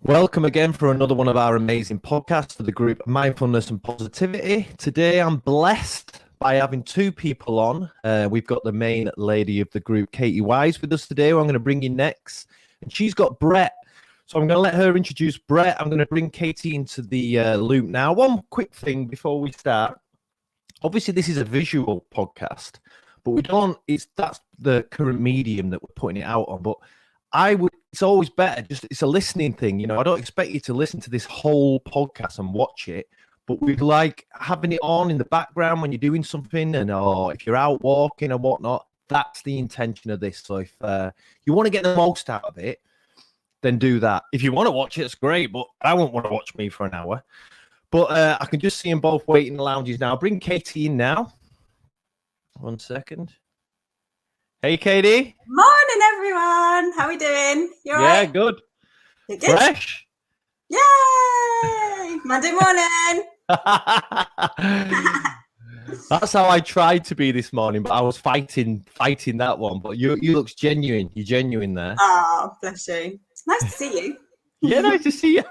Welcome again for another one of our amazing podcasts for the group Mindfulness and Positivity. Today I'm blessed by having two people on. We've got the main lady of the group, KatyWise, with us today, who I'm going to bring in next. And she's got Brett. So I'm going to let her introduce Brett. I'm going to bring Katy into the loop now. One quick thing before we start. Obviously, this is a visual podcast, but that's the current medium that we're putting it out on. But it's always better, it's a listening thing. I don't expect you to listen to this whole podcast and watch it, but we'd like having it on in the background when you're doing something or if you're out walking or whatnot. That's the intention of this. So if you want to get the most out of it, then do that. If you want to watch it, it's great, but I won't want to watch me for an hour. But I can just see them both waiting in the lounges now. I'll bring Katy in now. 1 second. Hey, Katy. Morning, everyone. How are we doing? You all right? Yeah, good. You're good? Fresh. Yay! Monday morning. That's how I tried to be this morning, but I was fighting that one. But you look genuine. You're genuine there. Oh, bless you. Nice to see you. Yeah, nice to see you.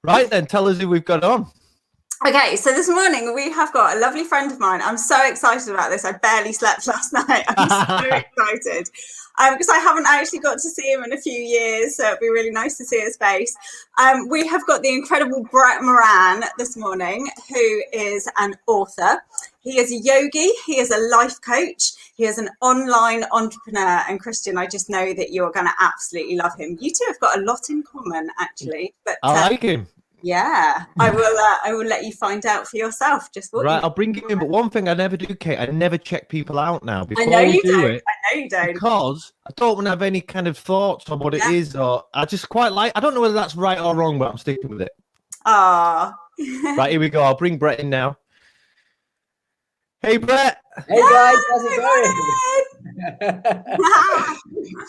Right then, tell us who we've got on. Okay, so this morning we have got a lovely friend of mine. I'm so excited about this. I barely slept last night. I'm so excited because I haven't actually got to see him in a few years, so it'd be really nice to see his face. We have got the incredible Brett Moran this morning, who is an author. He is a yogi. He is a life coach. He is an online entrepreneur. And Christian, I just know that you are going to absolutely love him. You two have got a lot in common, actually. But I like him. Yeah, I will let you find out for yourself. I'll bring you in. But one thing I never do, Kate, I never check people out now before I know you do don't. it. I know you don't. Because I don't want to have any kind of thoughts on what it is, or I just quite like. I don't know whether that's right or wrong, but I'm sticking with it. Ah. Right, here we go. I'll bring Brett in now. Hey, Brett. Hey guys, how's it going?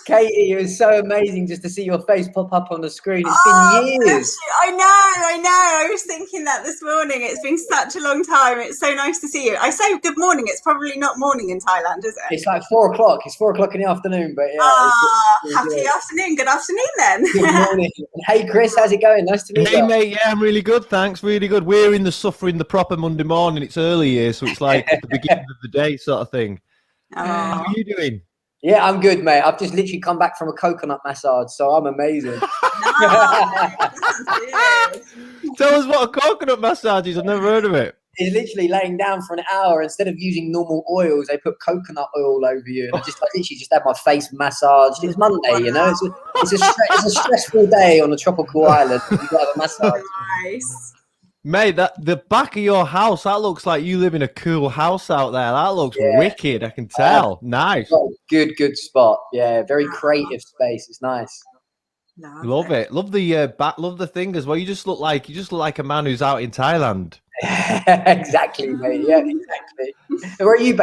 Katy, it was so amazing just to see your face pop up on the screen. It's been years. I know. I was thinking that this morning. It's been such a long time. It's so nice to see you. I say good morning. It's probably not morning in Thailand, is it? It's like 4 o'clock. It's 4 o'clock in the afternoon, but yeah. Happy afternoon. Good afternoon then. Good morning. Hey Chris, how's it going? Nice to meet you. Hey mate, yeah, I'm really good. Thanks, really good. We're in the proper Monday morning. It's early here, so it's like the beginning of the day sort of thing. How are you doing? Yeah, I'm good, mate. I've just literally come back from a coconut massage, so I'm amazing. Tell us what a coconut massage is. I've never heard of it. It's literally laying down for an hour. Instead of using normal oils, they put coconut oil over you. And I literally just had my face massaged. It's Monday, you know. It's a stressful day on a tropical island. You've got to have a massage. Nice. Mate, the back of your house, that looks like you live in a cool house out there. That looks wicked, I can tell. Nice. Good spot. Yeah, very creative space. It's nice. Love it. Love the love the thing as well. You just look like a man who's out in Thailand. Exactly, mate. Yeah, exactly. Where are you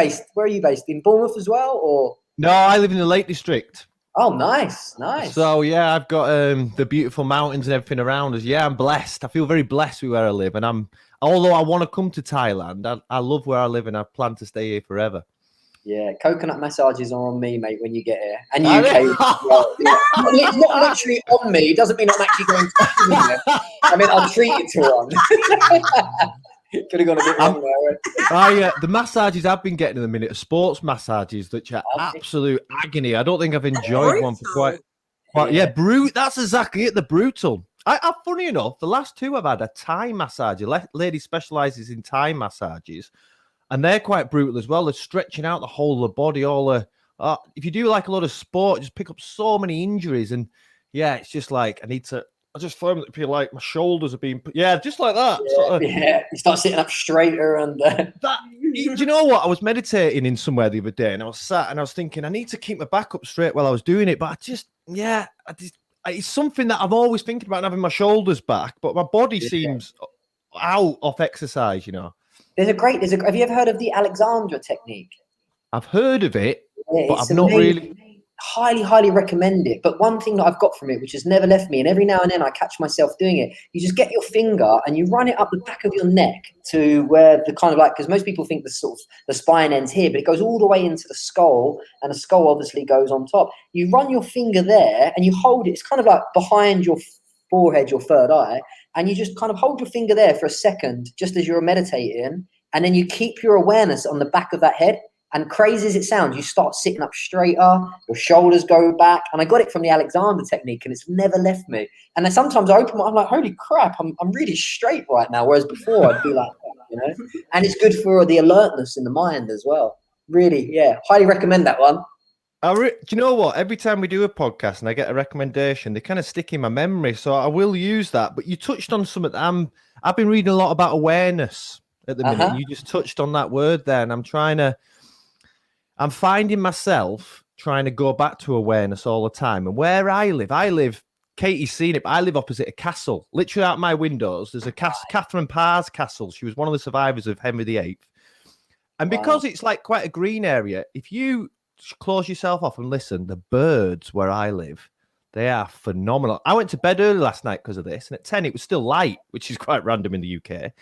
based? In Bournemouth as well, or? No, I live in the Lake District. Oh, nice. So yeah, I've got the beautiful mountains and everything around us. Yeah, I'm blessed. I feel very blessed with where I live, and although I want to come to Thailand, I love where I live, and I plan to stay here forever. Yeah, coconut massages are on me, mate, when you get here, and UK. Well. It's not literally on me. It doesn't mean I'm actually going to. I mean, I'll treat it to one. Could have gone a bit wrong there. The massages I've been getting in a minute are sports massages, which are absolute agony. I don't think I've enjoyed one for quite. Yeah, that's exactly it. The brutal. I funny enough, the last two I've had a Thai massage. A lady specializes in Thai massages, and they're quite brutal as well. They're stretching out the whole of the body. If you do like a lot of sport, just pick up so many injuries, and yeah, it's just like I just find it feel like my shoulders are being just like that. Yeah, you start sitting up straighter and that. Do you know what? I was meditating in somewhere the other day, and I was sat and I was thinking I need to keep my back up straight while I was doing it, but it's something that I'm always thinking about having my shoulders back, but my body seems out of exercise. You know, have you ever heard of the Alexandra Technique? I've heard of it, but I've not really. highly recommend it. But one thing that I've got from it, which has never left me, and every now and then I catch myself doing it, you just get your finger and you run it up the back of your neck to where the kind of like, because most people think the sort of the spine ends here, but it goes all the way into the skull, and the skull obviously goes on top. You run your finger there and you hold it. It's kind of like behind your forehead, your third eye, and you just kind of hold your finger there for a second, just as you're meditating, and then you keep your awareness on the back of that head. And crazy as it sounds, you start sitting up straighter, your shoulders go back. And I got it from the Alexandra Technique, and it's never left me. And then sometimes I open my, I'm like, holy crap, I'm really straight right now. Whereas before I'd be like, you know, and it's good for the alertness in the mind as well. Really, yeah, highly recommend that one. Do you know what? Every time we do a podcast and I get a recommendation, they kind of stick in my memory. So I will use that. But you touched on something that I've been reading a lot about awareness at the minute. You just touched on that word there, and I'm finding myself trying to go back to awareness all the time. And where I live, Katie's seen it, but I live opposite a castle. Literally out my windows, there's a Catherine Parr's castle. She was one of the survivors of Henry VIII. And because it's like quite a green area, if you close yourself off and listen, the birds where I live, they are phenomenal. I went to bed early last night because of this, and at 10 it was still light, which is quite random in the UK.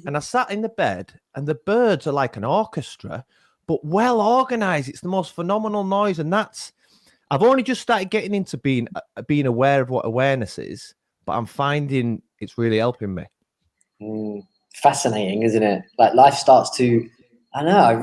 And I sat in the bed, and the birds are like an orchestra, but well organized. It's the most phenomenal noise. And I've only just started getting into being aware of what awareness is, but I'm finding it's really helping me. Fascinating, isn't it? Like life starts to, I know,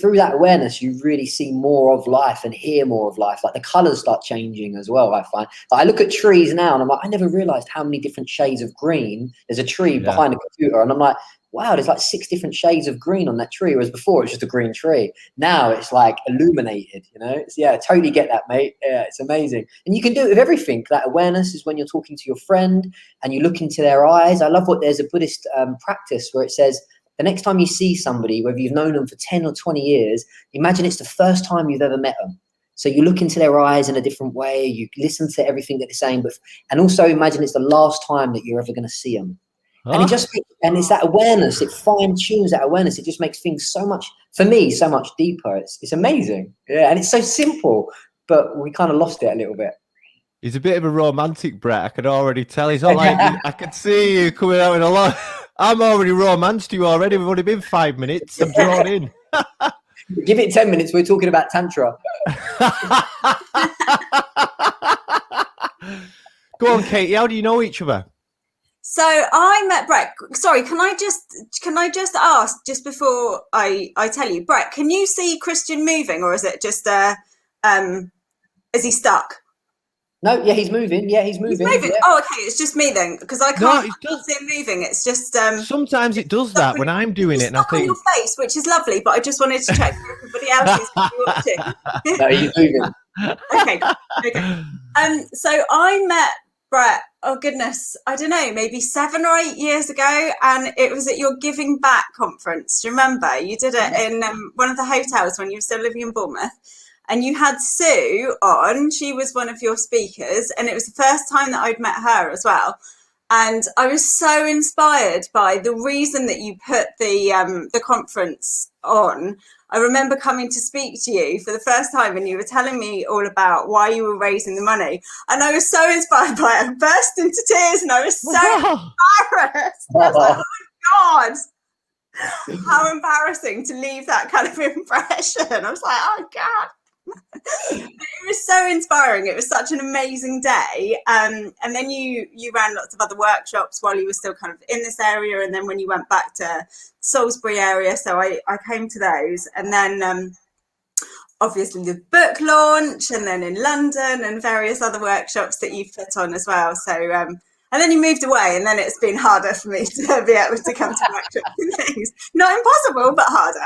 through that awareness, you really see more of life and hear more of life. Like the colors start changing as well, I find. Like I look at trees now and I'm like, I never realized how many different shades of green. There's a tree behind a computer, and I'm like, wow, there's like 6 different shades of green on that tree, whereas before it was just a green tree. Now it's like illuminated, you know? Yeah, I totally get that, mate. Yeah, it's amazing. And you can do it with everything. That awareness is when you're talking to your friend and you look into their eyes. I love there's a Buddhist practice where it says, the next time you see somebody, whether you've known them for 10 or 20 years, imagine it's the first time you've ever met them. So you look into their eyes in a different way, you listen to everything that they're saying, and also imagine it's the last time that you're ever going to see them. And it's that awareness, it fine tunes that awareness. It just makes things so much, for me, so much deeper. It's amazing. Yeah. And it's so simple, but we kind of lost it a little bit. He's a bit of a romantic, Brett. I can already tell. He's not like, I can see you coming out in a lot. I'm already romanced you already. We've only been 5 minutes. I'm drawn in. Give it 10 minutes. We're talking about Tantra. Go on, Katie. How do you know each other? So I met Brett. Sorry, can I just ask just before I tell you, Brett, can you see Christian moving, or is it just is he stuck? No, yeah, he's moving. Yeah, he's moving. He's moving. Yeah. Oh, okay, it's just me then, because I can't see him moving. It's just sometimes it does that when I'm doing it, and I think on your face, which is lovely, but I just wanted to check for everybody else is watching. No, he's moving. Okay. So I met Brett, oh goodness, I don't know, maybe 7 or 8 years ago, and it was at your Giving Back conference. Do you remember? You did it in one of the hotels when you were still living in Bournemouth, and you had Sue on. She was one of your speakers, and it was the first time that I'd met her as well. And I was so inspired by the reason that you put the conference on. I remember coming to speak to you for the first time, and you were telling me all about why you were raising the money. And I was so inspired by it. I burst into tears, and I was so embarrassed. I was like, oh my God, how embarrassing to leave that kind of impression. I was like, oh God. It was so inspiring. It was such an amazing day. And then you ran lots of other workshops while you were still kind of in this area. And then when you went back to Salisbury area, so I came to those. And then obviously the book launch, and then in London, and various other workshops that you've put on as well. So and then you moved away, and then it's been harder for me to be able to come to workshops and things. Not impossible, but harder.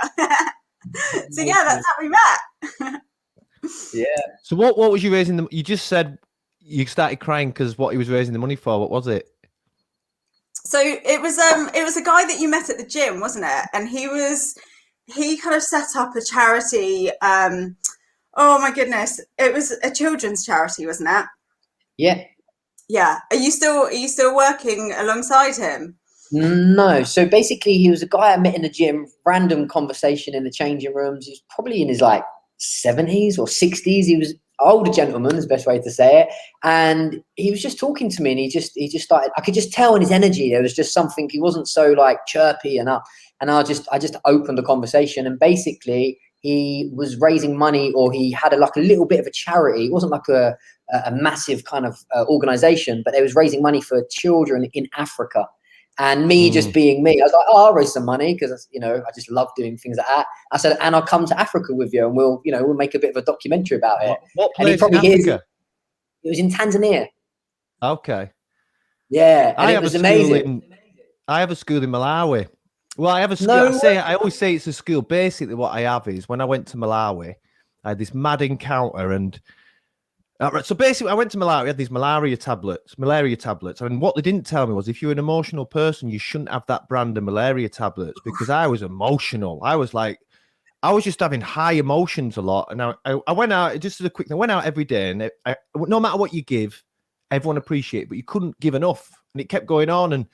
So yeah, that's how we met. Yeah. So what was you raising? You just said you started crying because what he was raising the money for. What was it? So it was a guy that you met at the gym, wasn't it? And he kind of set up a charity. Oh my goodness, it was a children's charity, wasn't it? Yeah. Yeah. Are you still working alongside him? No. So basically, he was a guy I met in the gym. Random conversation in the changing rooms. He was probably in his 70s or 60s. older gentleman is the best way to say it. And he was just talking to me, and he just started, I could just tell in his energy, there was just something, he wasn't so like chirpy and up. And I just opened the conversation, and basically he was raising money, or he had a little bit of a charity. It wasn't like a massive kind of organization, but they was raising money for children in Africa. And me just being me, I was like, oh, I'll raise some money, because, you know, I just love doing things like that. I said, and I'll come to Africa with you, and we'll make a bit of a documentary about it. What place in Africa? It was in Tanzania. Okay. Yeah, and I it was amazing. I have a school in Malawi. Well, I have a school. I always say it's a school. Basically, what I have is, when I went to Malawi, I had this mad encounter, and so basically, I went to Malawi. I had these malaria tablets. And what they didn't tell me was, if you're an emotional person, you shouldn't have that brand of malaria tablets, because I was emotional. I was just having high emotions a lot. And I went out, just as a quick thing, I went out every day, and no matter what you give, everyone appreciated, but you couldn't give enough. And it kept going on. And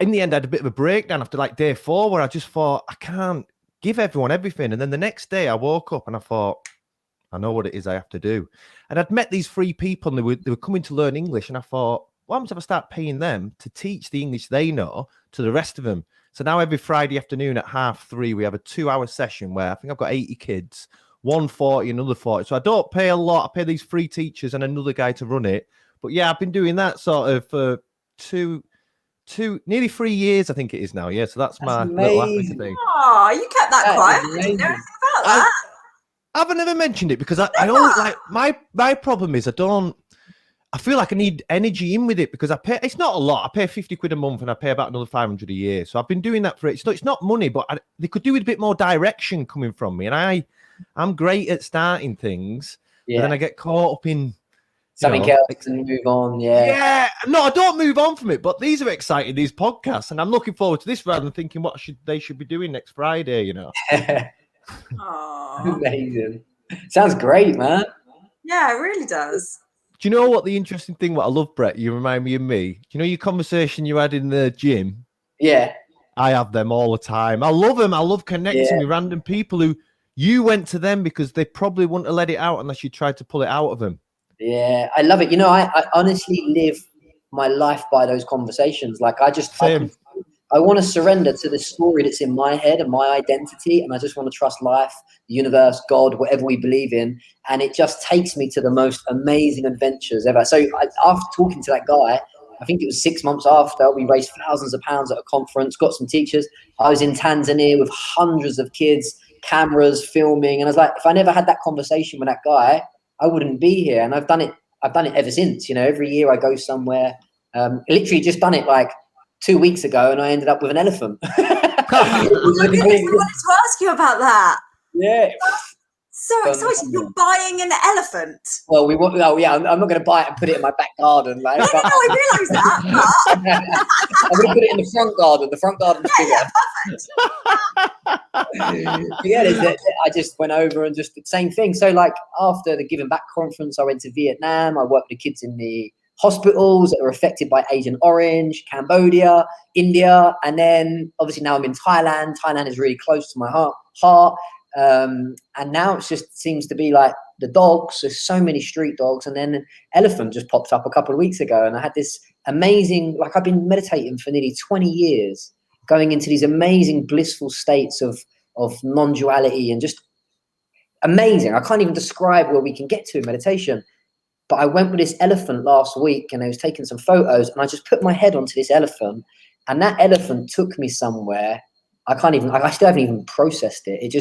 in the end, I had a bit of a breakdown after like day 4, where I just thought, I can't give everyone everything. And then the next day I woke up and I thought, I know what it is I have to do. And I'd met these 3 people, and they were coming to learn English. And I thought, what happens if I start paying them to teach the English they know to the rest of them? So now every Friday afternoon at 3:30, we have a 2-hour session where I think I've got 80 kids, 140, another 40. So I don't pay a lot. I pay these 3 teachers and another guy to run it. But yeah, I've been doing that sort of for nearly 3 years, I think it is now. Yeah, so that's my little Africa thing. Oh, you kept that quiet. I didn't know anything about that. I've never mentioned it, because I always like my problem is I feel like I need energy in with it, because I pay, it's not a lot. I pay 50 quid a month, and I pay about another 500 a year. So I've been doing that for it. It's not money, but they could do with a bit more direction coming from me. And I'm great at starting things, but then I get caught up in something else and move on. Yeah. No, I don't move on from it, but these are exciting, these podcasts, and I'm looking forward to this rather than thinking what they should be doing next Friday, you know. Amazing. Sounds great, man. Yeah, it really does. Do you know what the interesting thing, what I love, Brett? You remind me of me. Do you know your conversation you had in the gym? Yeah. I have them all the time. I love them. I love connecting with random people who you went to them because they probably wouldn't have let it out unless you tried to pull it out of them. Yeah, I love it. You know, I honestly live my life by those conversations. Like I want to surrender to the story that's in my head and my identity, and I just want to trust life, the universe, God, whatever we believe in, and it just takes me to the most amazing adventures ever. So after talking to that guy, I think it was 6 months after, we raised thousands of pounds at a conference, got some teachers. I was in Tanzania with hundreds of kids, cameras, filming, and I was like, if I never had that conversation with that guy, I wouldn't be here. And I've done it ever since. You know, every year I go somewhere. Literally just done it like 2 weeks ago, and I ended up with an elephant. I wanted to ask you about that. Yeah. So excited. You're buying an elephant. Well, I'm not going to buy it and put it in my back garden. Like, no, I realise that. I'm going to put it in the front garden. The front garden's bigger. I just went over and just the same thing. So like after the Giving Back conference, I went to Vietnam. I worked with the kids in the hospitals that are affected by Agent Orange, Cambodia, India, and then obviously now I'm in Thailand. Thailand is really close to my heart. And now it just seems to be like the dogs. There's so many street dogs, and then an elephant just popped up a couple of weeks ago, and I had this amazing, like I've been meditating for nearly 20 years, going into these amazing blissful states of non-duality, and just amazing. I can't even describe where we can get to in meditation. But I went with this elephant last week, and I was taking some photos, and I just put my head onto this elephant, and that elephant took me somewhere. I still haven't even processed it.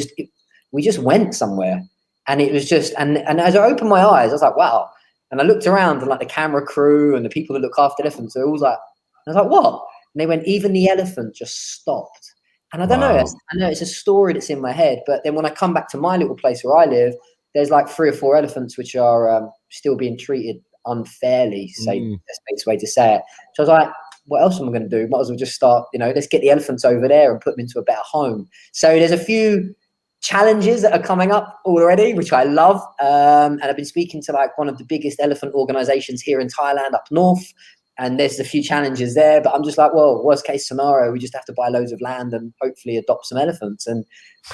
We just went somewhere, and it was just, and as I opened my eyes, I was like, wow. And I looked around, and like the camera crew and the people that look after elephants, they're all like, I was like, what? And they went, even the elephant just stopped. And I don't know, I know it's a story that's in my head, but then when I come back to my little place where I live, there's like 3 or 4 elephants which are still being treated unfairly, that's the best way to say it. So I was like, what else am I going to do? Might as well just start, let's get the elephants over there and put them into a better home. So there's a few challenges that are coming up already, which I love. And I've been speaking to like one of the biggest elephant organizations here in Thailand up north. and there's a few challenges there, but I'm just like, well, worst case scenario, we just have to buy loads of land and hopefully adopt some elephants and,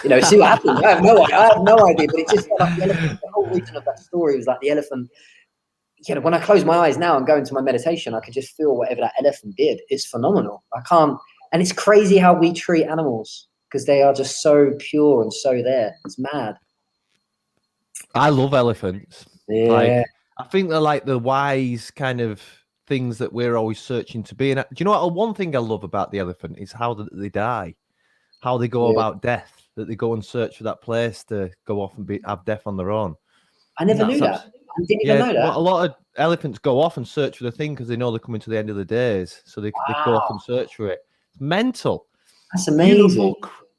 you know, see what happens. I have no idea, but it just felt like the elephant, the whole reason of that story was like the elephant. You know, when I close my eyes now and go into my meditation, I can just feel whatever that elephant did. It's phenomenal. I can't, and it's crazy how we treat animals because they are just so pure and so there. It's mad. I love elephants. Yeah. Like, I think they're like the wise kind of things that we're always searching to be. And do you know what? One thing I love about the elephant is how they die, how they go about death, that they go and search for that place to go off and have death on their own. I never knew that. I didn't even know that. Well, a lot of elephants go off and search for the thing because they know they're coming to the end of the days. So they go off and search for it. It's mental. That's amazing.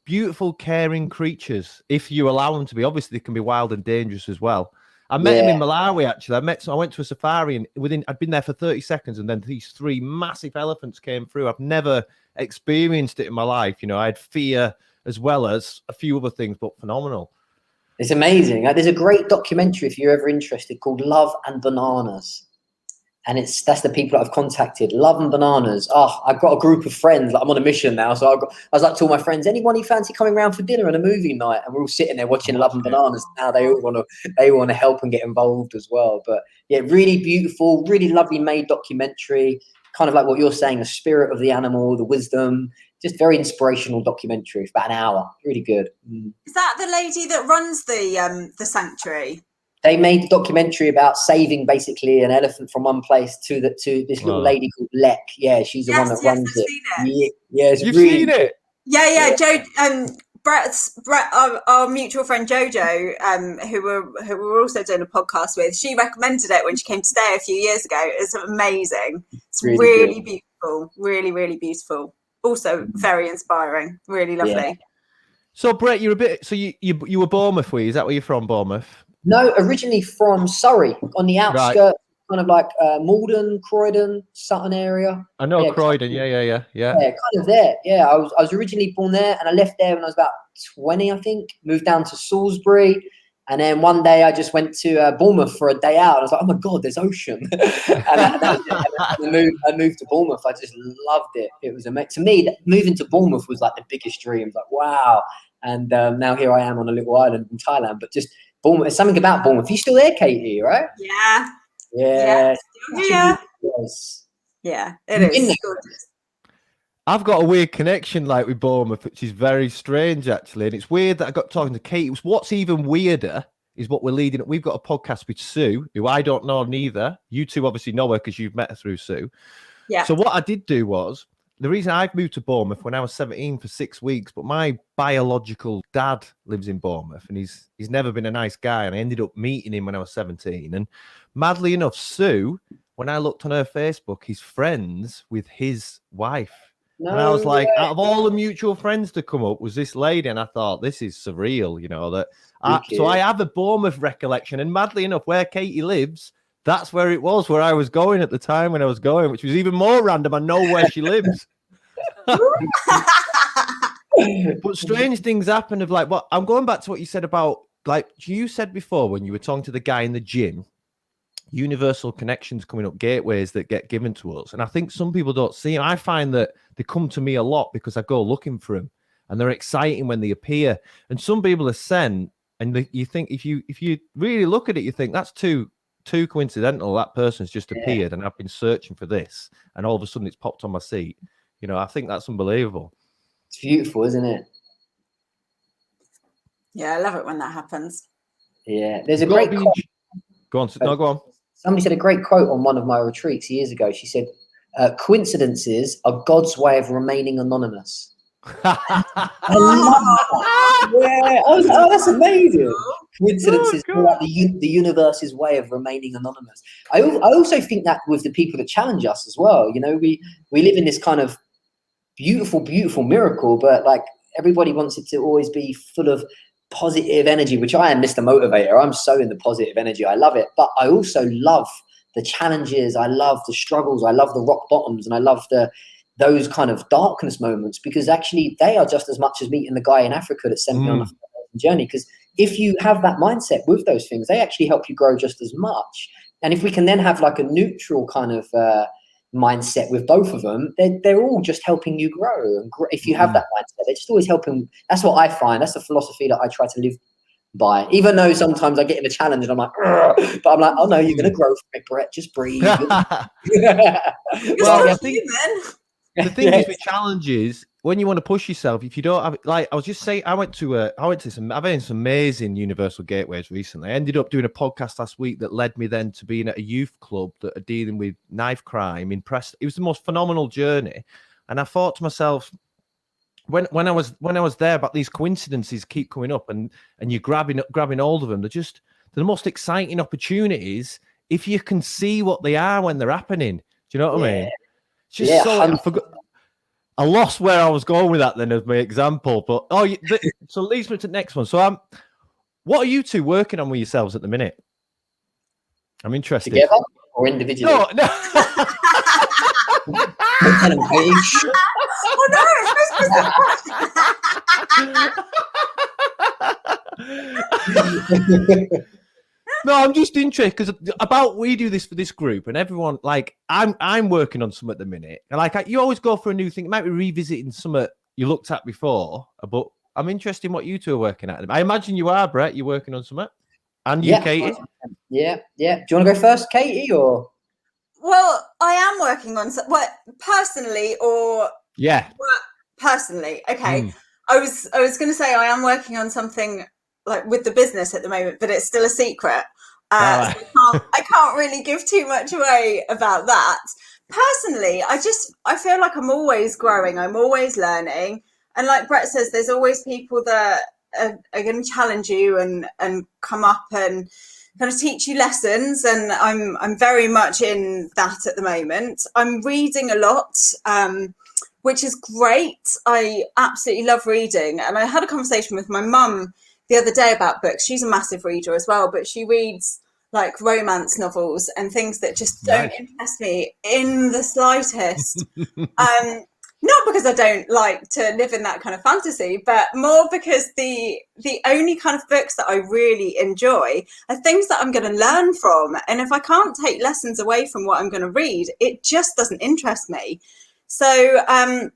Beautiful, caring creatures. If you allow them to be, obviously they can be wild and dangerous as well. I met him in Malawi, actually. I went to a safari and I'd been there for 30 seconds and then these 3 massive elephants came through. I've never experienced it in my life. You know, I had fear as well as a few other things, but phenomenal. It's amazing. There's a great documentary, if you're ever interested, called Love and Bananas. And that's the people that I've contacted. Love and Bananas. Oh, I've got a group of friends. Like, I'm on a mission now. So I was like to all my friends, anyone you fancy coming around for dinner and a movie night? And we're all sitting there watching Love and Bananas. Now they all want to help and get involved as well. But yeah, really beautiful, really lovely made documentary. Kind of like what you're saying, the spirit of the animal, the wisdom. Just very inspirational documentary for about an hour. Really good. Is that the lady that runs the sanctuary? They made a documentary about saving basically an elephant from one place to this little lady called Lek. Yeah, she's the one that runs it. Yeah, You've seen it? Yeah. Joe, Brett, our mutual friend Jojo, who we're also doing a podcast with, she recommended it when she came to stay a few years ago. It's amazing. It's really beautiful. Really, really beautiful. Also very inspiring. Really lovely. Yeah. So Brett, you're a bit. So you were Bournemouth, were you? Is that where you're from, Bournemouth? No, originally from Surrey, on the outskirts, kind of like Malden, Croydon, Sutton area. I know Croydon. Yeah. Yeah, kind of there. Yeah, I was originally born there, and I left there when I was about 20, I think. Moved down to Salisbury, and then one day I just went to Bournemouth for a day out. I was like, oh my god, there's ocean. and I moved to Bournemouth. I just loved it. It was amazing. To me, moving to Bournemouth was like the biggest dream. Like, wow. And now here I am on a little island in Thailand, but just Bournemouth. There's something about Bournemouth. You're still there, Katy, right? Yeah. Yeah. Yeah, it is. I've got a weird connection like with Bournemouth, which is very strange actually. And it's weird that I got talking to Katy. What's even weirder is what we're leading up. We've got a podcast with Sue, who I don't know neither. You two obviously know her because you've met her through Sue. Yeah. So what I did do was, the reason I've moved to Bournemouth when I was 17 for 6 weeks, but my biological dad lives in Bournemouth and he's never been a nice guy. And I ended up meeting him when I was 17. And madly enough, Sue, when I looked on her Facebook, he's friends with his wife. No and I was like, out of all the mutual friends to come up was this lady. And I thought, this is surreal, you know, that. So I have a Bournemouth recollection. And madly enough, where Katy lives, that's where it was, where I was going at the time when I was going, which was even more random. I know where she lives. But strange things happen of like, what I'm going back to what you said about, like you said before when you were talking to the guy in the gym, universal connections coming up, gateways that get given to us. And I think some people don't see them. I find that they come to me a lot because I go looking for them and they're exciting when they appear. And some people are sent and you think, if you really look at it, you think that's too coincidental. That person's just appeared and I've been searching for this and all of a sudden it's popped on my seat. You know, I think that's unbelievable. It's beautiful, isn't it? Yeah, I love it when that happens. Yeah, there's a great quote. Go on. No, go on. Somebody said a great quote on one of my retreats years ago. She said, coincidences are God's way of remaining anonymous. I love that. Yeah, I was like, oh, that's amazing. Coincidences are like the universe's way of remaining anonymous. I also think that with the people that challenge us as well. You know, we live in this kind of beautiful miracle, but like everybody wants it to always be full of positive energy, which I am Mr. Motivator. I'm so in the positive energy. I love it. But I also love the challenges. I love the struggles. I love the rock bottoms. And I love those kind of darkness moments, because actually they are just as much as meeting the guy in Africa that sent me on a journey. Because if you have that mindset with those things, they actually help you grow just as much. And if we can then have like a neutral kind of mindset with both of them, they're all just helping you grow. And if you have that mindset, they're just always helping. That's what I find. That's the philosophy that I try to live by. Even though sometimes I get in a challenge and I'm like, but I'm like, oh no, you're going to grow from it, Brett. Just breathe. Well, I think the thing is with challenges, when you want to push yourself, if you don't have, like I was just saying, I've been in some amazing universal gateways recently. I ended up doing a podcast last week that led me then to being at a youth club that are dealing with knife crime in Preston. It was the most phenomenal journey. And I thought to myself, when I was there, but these coincidences keep coming up and you're grabbing hold of them. They're the most exciting opportunities if you can see what they are when they're happening. Do you know what I mean? It's just I lost where I was going with that then as my example, but so it leads me to the next one. So what are you two working on with yourselves at the minute? I'm interested. Together or individually? No. Oh no, it's supposed to No, I'm just interested because we do this for this group, and everyone, like, I'm working on some at the minute, and like you always go for a new thing. It might be revisiting some you looked at before, but I'm interested in what you two are working at. I imagine you are, Brett. You're working on something, and you, Katie. Yeah. Do you want to go first, Katie, or? Well, I am working on personally, or personally. Okay, I was going to say I am working on something like with the business at the moment, but it's still a secret. So I can't really give too much away about that. Personally, I feel like I'm always growing. I'm always learning. And like Brett says, there's always people that are going to challenge you and come up and kind of teach you lessons. And I'm very much in that at the moment. I'm reading a lot, which is great. I absolutely love reading. And I had a conversation with my mum the other day about books. She's a massive reader as well, but she reads like romance novels and things that just don't interest me in the slightest. Not because I don't like to live in that kind of fantasy, but more because the only kind of books that I really enjoy are things that I'm going to learn from. And if I can't take lessons away from what I'm going to read, it just doesn't interest me. So I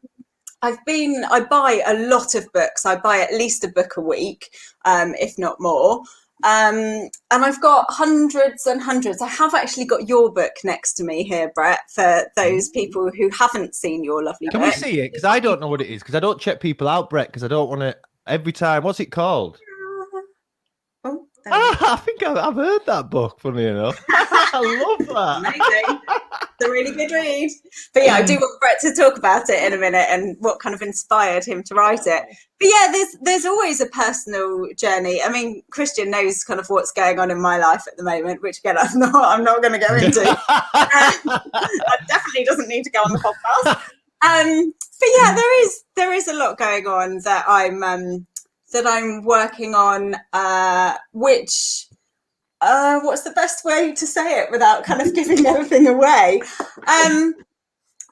buy a lot of books. I buy at least a book a week, if not more. And I've got hundreds and hundreds. I have actually got your book next to me here, Brett, for those people who haven't seen your lovely book. Can we see it? Because I don't know what it is, because I don't check people out, Brett, because I don't want to every time. What's it called? I think I've heard that book, funny enough. I love that. Amazing. It's a really good read. But yeah, I do want Brett to talk about it in a minute and what kind of inspired him to write it. But yeah, there's always a personal journey. I mean, Christian knows kind of what's going on in my life at the moment, which again, I'm not going to go into. That definitely doesn't need to go on the podcast. But yeah, there is a lot going on that I'm working on, which what's the best way to say it without kind of giving everything away?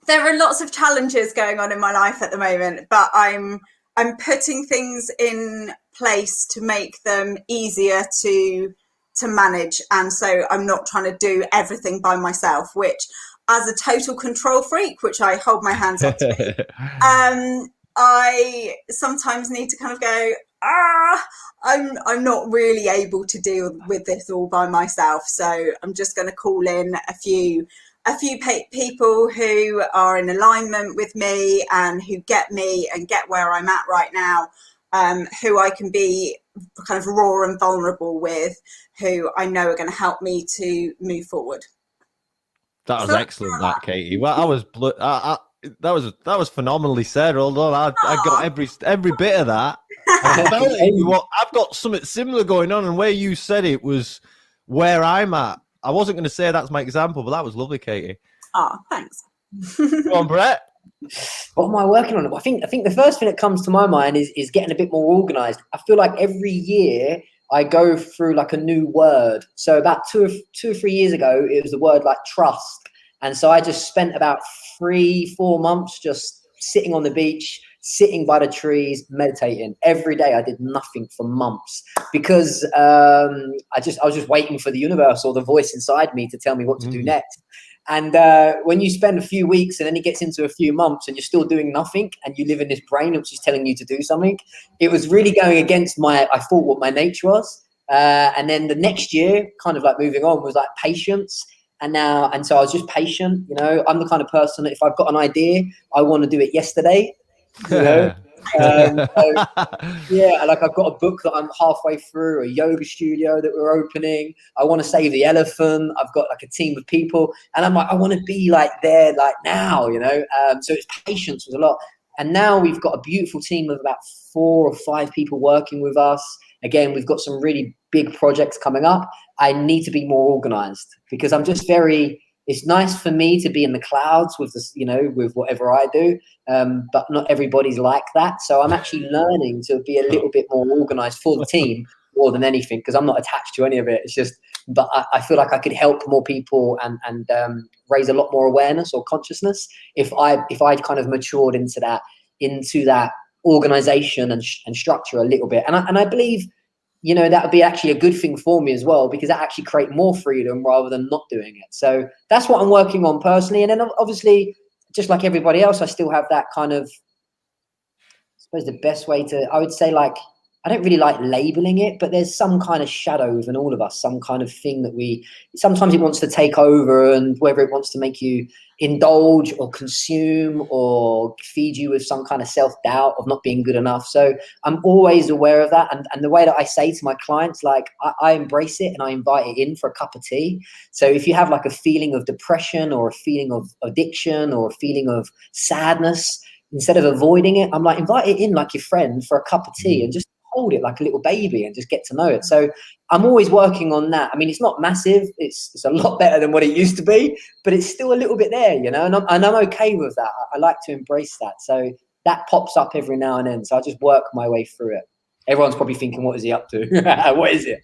There are lots of challenges going on in my life at the moment, but I'm putting things in place to make them easier to manage. And so I'm not trying to do everything by myself, which as a total control freak, which I hold my hands up to, I sometimes need to kind of go, I'm not really able to deal with this all by myself. So I'm just going to call in a few people who are in alignment with me and who get me and get where I'm at right now, who I can be kind of raw and vulnerable with, who I know are going to help me to move forward. That was excellent, that, Katie. Well, that was phenomenally said. Although I got every bit of that. I've got something similar going on, and where you said it was where I'm at. I wasn't going to say that's my example, but that was lovely, Katie. Oh, thanks. Go on, Brett. What am I working on? I think the first thing that comes to my mind is getting a bit more organized. I feel like every year I go through like a new word. So about two or 3 years ago, it was the word like trust. And so I just spent about 3-4 months just sitting on the beach, sitting by the trees, meditating every day. I did nothing for months because I was just waiting for the universe or the voice inside me to tell me what to do next. And when you spend a few weeks and then it gets into a few months and you're still doing nothing and you live in this brain which is telling you to do something, it was really going against I thought what my nature was. And then the next year, kind of like moving on, was like patience. And so I was just patient. You know, I'm the kind of person that if I've got an idea, I want to do it yesterday. You know, so, yeah, like I've got a book that I'm halfway through, a yoga studio that we're opening. I want to save the elephant. I've got like a team of people, and I'm like, I want to be like there, like now. You know, so it's patience was a lot. And now we've got a beautiful team of about 4 or 5 people working with us. Again, we've got some really big projects coming up. I need to be more organized because I'm just it's nice for me to be in the clouds with this, you know, with whatever I do. But not everybody's like that. So I'm actually learning to be a little bit more organized for the team more than anything, because I'm not attached to any of it. It's just, but I feel like I could help more people and raise a lot more awareness or consciousness if I'd kind of matured into that organization and structure a little bit. And I believe, you know, that would be actually a good thing for me as well, because that actually create more freedom rather than not doing it. So that's what I'm working on personally. And then obviously, just like everybody else, I still have that kind of, I suppose the best way to, I would say, like, I don't really like labeling it, but there's some kind of shadow within all of us, some kind of thing that sometimes it wants to take over, and whether it wants to make you indulge or consume or feed you with some kind of self-doubt of not being good enough. So I'm always aware of that. And the way that I say to my clients, like, I embrace it and I invite it in for a cup of tea. So if you have like a feeling of depression or a feeling of addiction or a feeling of sadness, instead of avoiding it, I'm like, invite it in like your friend for a cup of tea and just hold it like a little baby and just get to know it. So I'm always working on that. I mean, it's not massive. It's a lot better than what it used to be, but it's still a little bit there, you know, and I'm okay with that. I like to embrace that. So that pops up every now and then. So I just work my way through it. Everyone's probably thinking, what is he up to? What is it?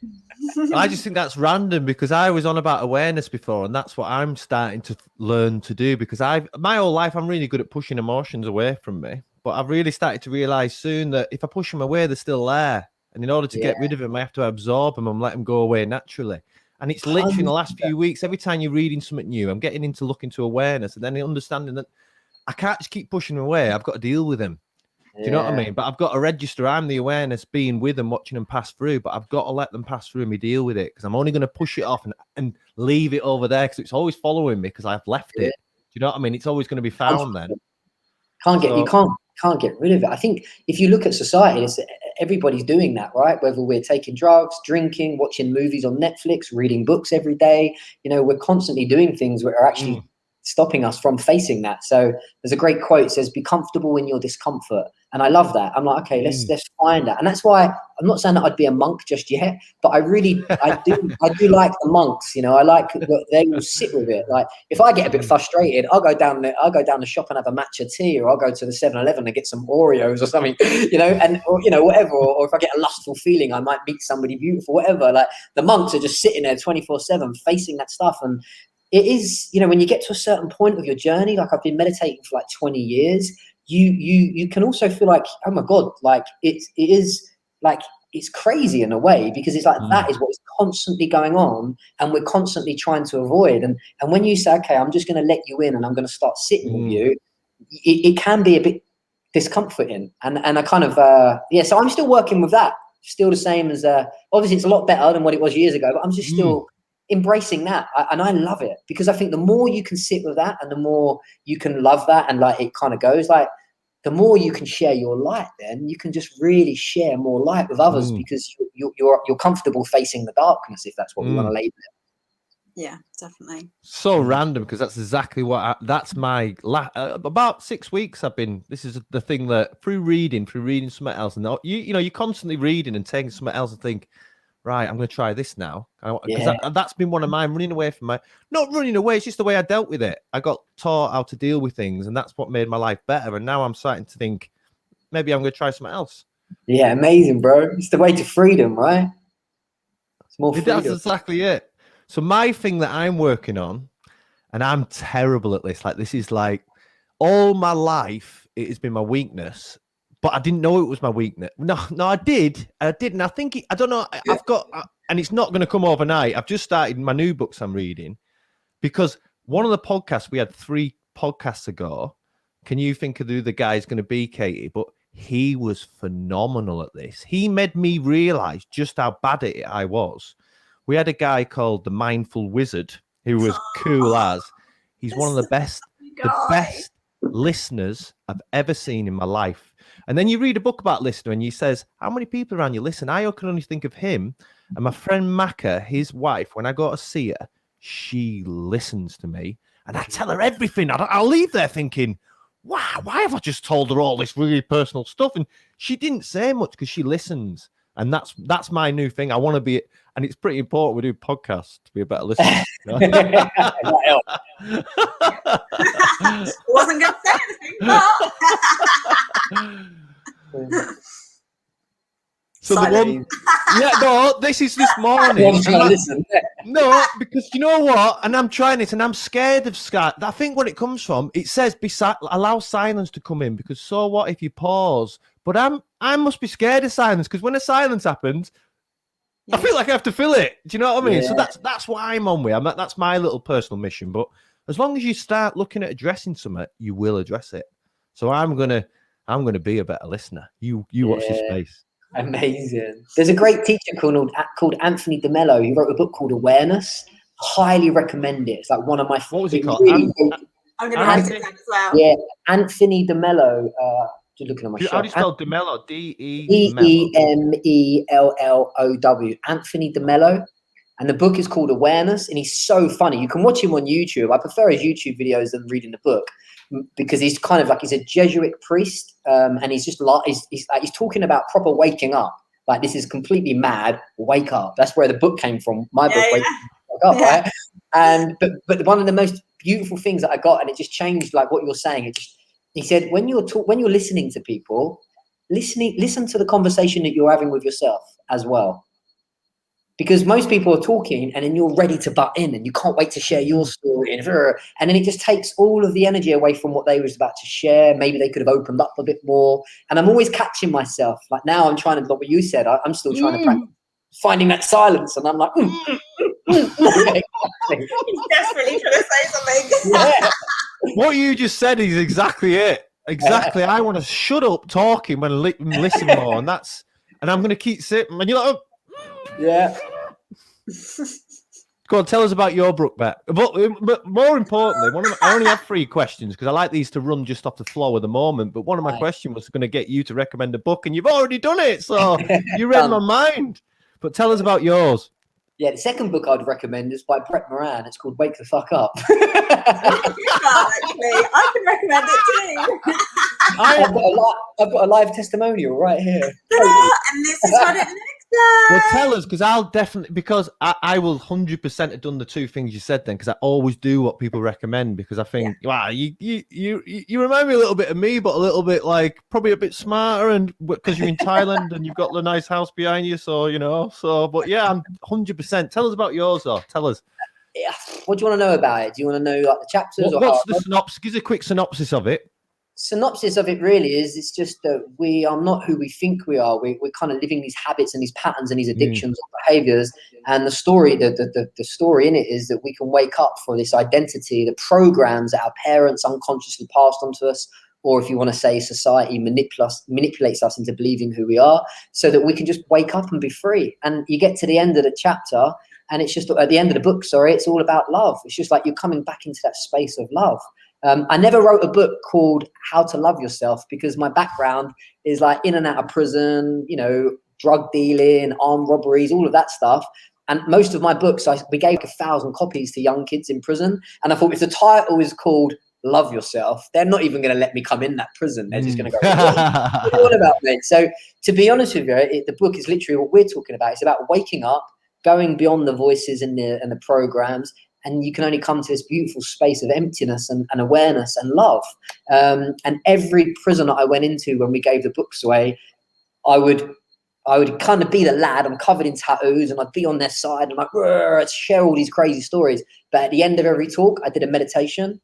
I just think that's random, because I was on about awareness before, and that's what I'm starting to learn to do, because my whole life I'm really good at pushing emotions away from me. But I've really started to realize soon that if I push them away, they're still there. And in order to get rid of them, I have to absorb them and let them go away naturally. And it's literally in the last few weeks, every time you're reading something new, I'm getting into looking to awareness and then understanding that I can't just keep pushing them away. I've got to deal with them. Do you know what I mean? But I've got to register. I'm the awareness being with them, watching them pass through, but I've got to let them pass through and me deal with it, because I'm only going to push it off and leave it over there, because it's always following me because I've left it. Do you know what I mean? It's always going to be found then. You can't get rid of it. I think if you look at society, everybody's doing that, right? Whether we're taking drugs, drinking, watching movies on Netflix, reading books every day, you know, we're constantly doing things that are actually stopping us from facing that. So there's a great quote, it says, be comfortable in your discomfort. And I love that. I'm like, okay, let's find that. And that's why I'm not saying that I'd be a monk just yet, but I do like the monks, you know. I like that they will sit with it. Like if I get a bit frustrated, I'll go down the shop and have a matcha tea, or I'll go to the 7-Eleven and get some Oreos or something, you know, or you know, whatever. Or if I get a lustful feeling, I might meet somebody beautiful, whatever. Like the monks are just sitting there 24/7 facing that stuff. And it is, you know, when you get to a certain point of your journey, like I've been meditating for like 20 years, you can also feel like, oh my God, like it is like, it's crazy in a way, because it's like that is what is constantly going on and we're constantly trying to avoid. And when you say, okay, I'm just going to let you in and I'm going to start sitting with you, it can be a bit discomforting. And I kind of, so I'm still working with that, still the same as, obviously it's a lot better than what it was years ago, but I'm just still embracing that. And I love it, because I think the more you can sit with that and the more you can love that, and like it kind of goes like, the more you can share your light, then you can just really share more light with others, because you're comfortable facing the darkness, if that's what we want to label it. Yeah, definitely. So random, because that's exactly what that's my about 6 weeks I've been. This is the thing that through reading something else, and you know, you're constantly reading and taking something else and think, right, I'm going to try this now. Because that's been one of mine, running away from not running away, it's just the way I dealt with it. I got taught how to deal with things, and that's what made my life better. And now I'm starting to think, maybe I'm going to try something else. Yeah, amazing, bro. It's the way to freedom, right? It's more freedom. That's exactly it. So my thing that I'm working on, and I'm terrible at this, like this is like all my life, it has been my weakness. But I didn't know it was my weakness. No, I did. And I think, I don't know, I've got, and it's not going to come overnight. I've just started my new books I'm reading, because one of the podcasts we had 3 podcasts ago. Can you think of who the guy's going to be, Katie? But he was phenomenal at this. He made me realize just how bad at it I was. We had a guy called the Mindful Wizard who was cool as. He's one of the best listeners I've ever seen in my life. And then you read a book about listener and he says, how many people around you listen? I can only think of him. And my friend Maka, his wife, when I go to see her, she listens to me and I tell her everything. I'll leave there thinking, wow, why have I just told her all this really personal stuff? And she didn't say much because she listens. And that's my new thing. I want to be, and it's pretty important we do podcasts to be a better listener. Wasn't going to say anything, but... So the one, no, this is this morning. No, because you know what? And I'm trying it, and I'm scared of Skype. I think when it comes from, it says allow silence to come in, because so what if you pause? But I must be scared of silence, because when a silence happens, I feel like I have to fill it. Do you know what I mean? Yeah. So that's what I'm on with. That's my little personal mission. But as long as you start looking at addressing something, you will address it. So I'm gonna be a better listener. You watch this space. Amazing. There's a great teacher called Anthony DeMello. He wrote a book called Awareness. Highly recommend it. It's like one of my. What was it called? I'm going to write it down as well. Yeah, Anthony DeMello. Just looking at my. How do you spell DeMello? DeMellow. Anthony DeMello. And the book is called Awareness, and he's so funny. You can watch him on YouTube. I prefer his YouTube videos than reading the book, because he's kind of like, he's a Jesuit priest, and he's just like, he's talking about proper waking up. Like, this is completely mad. Wake up. That's where the book came from. My book, Wake Up, right? And but one of the most beautiful things that I got, and it just changed like what you're saying. He said, when you're listening to people, listen to the conversation that you're having with yourself as well. Because most people are talking and then you're ready to butt in and you can't wait to share your story. And then it just takes all of the energy away from what they was about to share. Maybe they could have opened up a bit more. And I'm always catching myself. Like now I'm trying to, like what you said, I'm still trying to practice finding that silence. And I'm like, He's desperately trying to say something. Yeah. What you just said is exactly it. Exactly. I want to shut up talking when listen more. And I'm going to keep sitting. And you're like, oh. Yeah. Go on, tell us about your book, Bet. But more importantly, I only have 3 questions because I like these to run just off the flow at the moment. But one of my questions was going to get you to recommend a book, and you've already done it. So you read my mind. But tell us about yours. Yeah, the second book I'd recommend is by Brett Moran. It's called Wake the Fuck Up. Actually, I can recommend it too. I've got a live testimonial right here. And this is what it looks like. Well, tell us, because I'll definitely, because I will 100% have done the 2 things you said then, because I always do what people recommend, because I think, wow, you remind me a little bit of me, but a little bit like probably a bit smarter, and because you're in Thailand and you've got the nice house behind you, but yeah, I'm 100%. Tell us about yours, though. Tell us. Yeah. What do you want to know about it? Do you want to know like the chapters? What's the synopsis? Give us a quick synopsis of it. Synopsis of it really is, it's just that we are not who we think we are. We're kind of living these habits and these patterns and these addictions or behaviors. And the story, the story in it is that we can wake up for this identity, the programs that our parents unconsciously passed on to us, or if you want to say society manipulates us into believing who we are, so that we can just wake up and be free. And you get to the end of the chapter, and it's just at the end of the book, it's all about love. It's just like you're coming back into that space of love. I never wrote a book called How to Love Yourself, because my background is like in and out of prison, drug dealing, armed robberies, all of that stuff. And most of my books, we gave 1,000 copies to young kids in prison. And I thought, if the title is called Love Yourself, they're not even going to let me come in that prison. They're just going to go, what about me? So to be honest with you, the book is literally what we're talking about. It's about waking up, going beyond the voices and the programs. And you can only come to this beautiful space of emptiness and awareness and love. And every prison that I went into when we gave the books away, I would kind of be the lad. I'm covered in tattoos, and I'd be on their side and I'd share all these crazy stories. But at the end of every talk, I did a meditation.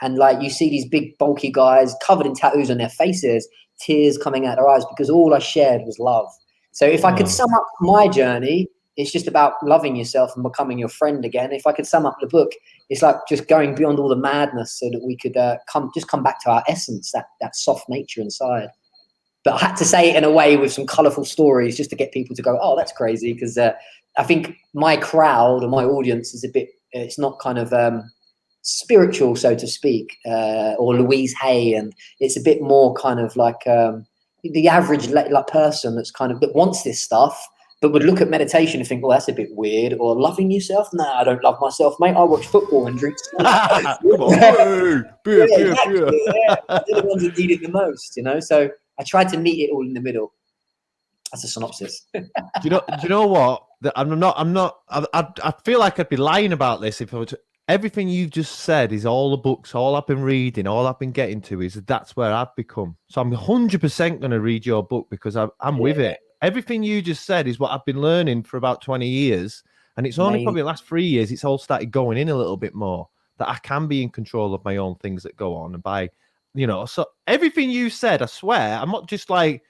And like you see these big bulky guys covered in tattoos on their faces, tears coming out their eyes, because all I shared was love. So if I could sum up my journey, it's just about loving yourself and becoming your friend again. If I could sum up the book, it's like just going beyond all the madness so that we could come back to our essence, that soft nature inside. But I had to say it in a way with some colourful stories just to get people to go, oh, that's crazy. Because I think my crowd or my audience is it's not kind of spiritual, so to speak, or Louise Hay. And it's a bit more kind of like the average person that's kind of that wants this stuff, but would look at meditation and think, well, that's a bit weird. Or loving yourself? No, I don't love myself, mate. I watch football and drink. Beer. They're the ones that need it the most, you know? So I tried to meet it all in the middle. That's a synopsis. Do you know what? I feel like I'd be lying about this if I were to. Everything you've just said is all the books, all I've been reading, all I've been getting to is that's where I've become. So I'm 100% going to read your book because I'm with it. Everything you just said is what I've been learning for about 20 years. And it's only probably the last 3 years, it's all started going in a little bit more, that I can be in control of my own things that go on. And by, so everything you said, I swear, I'm not just like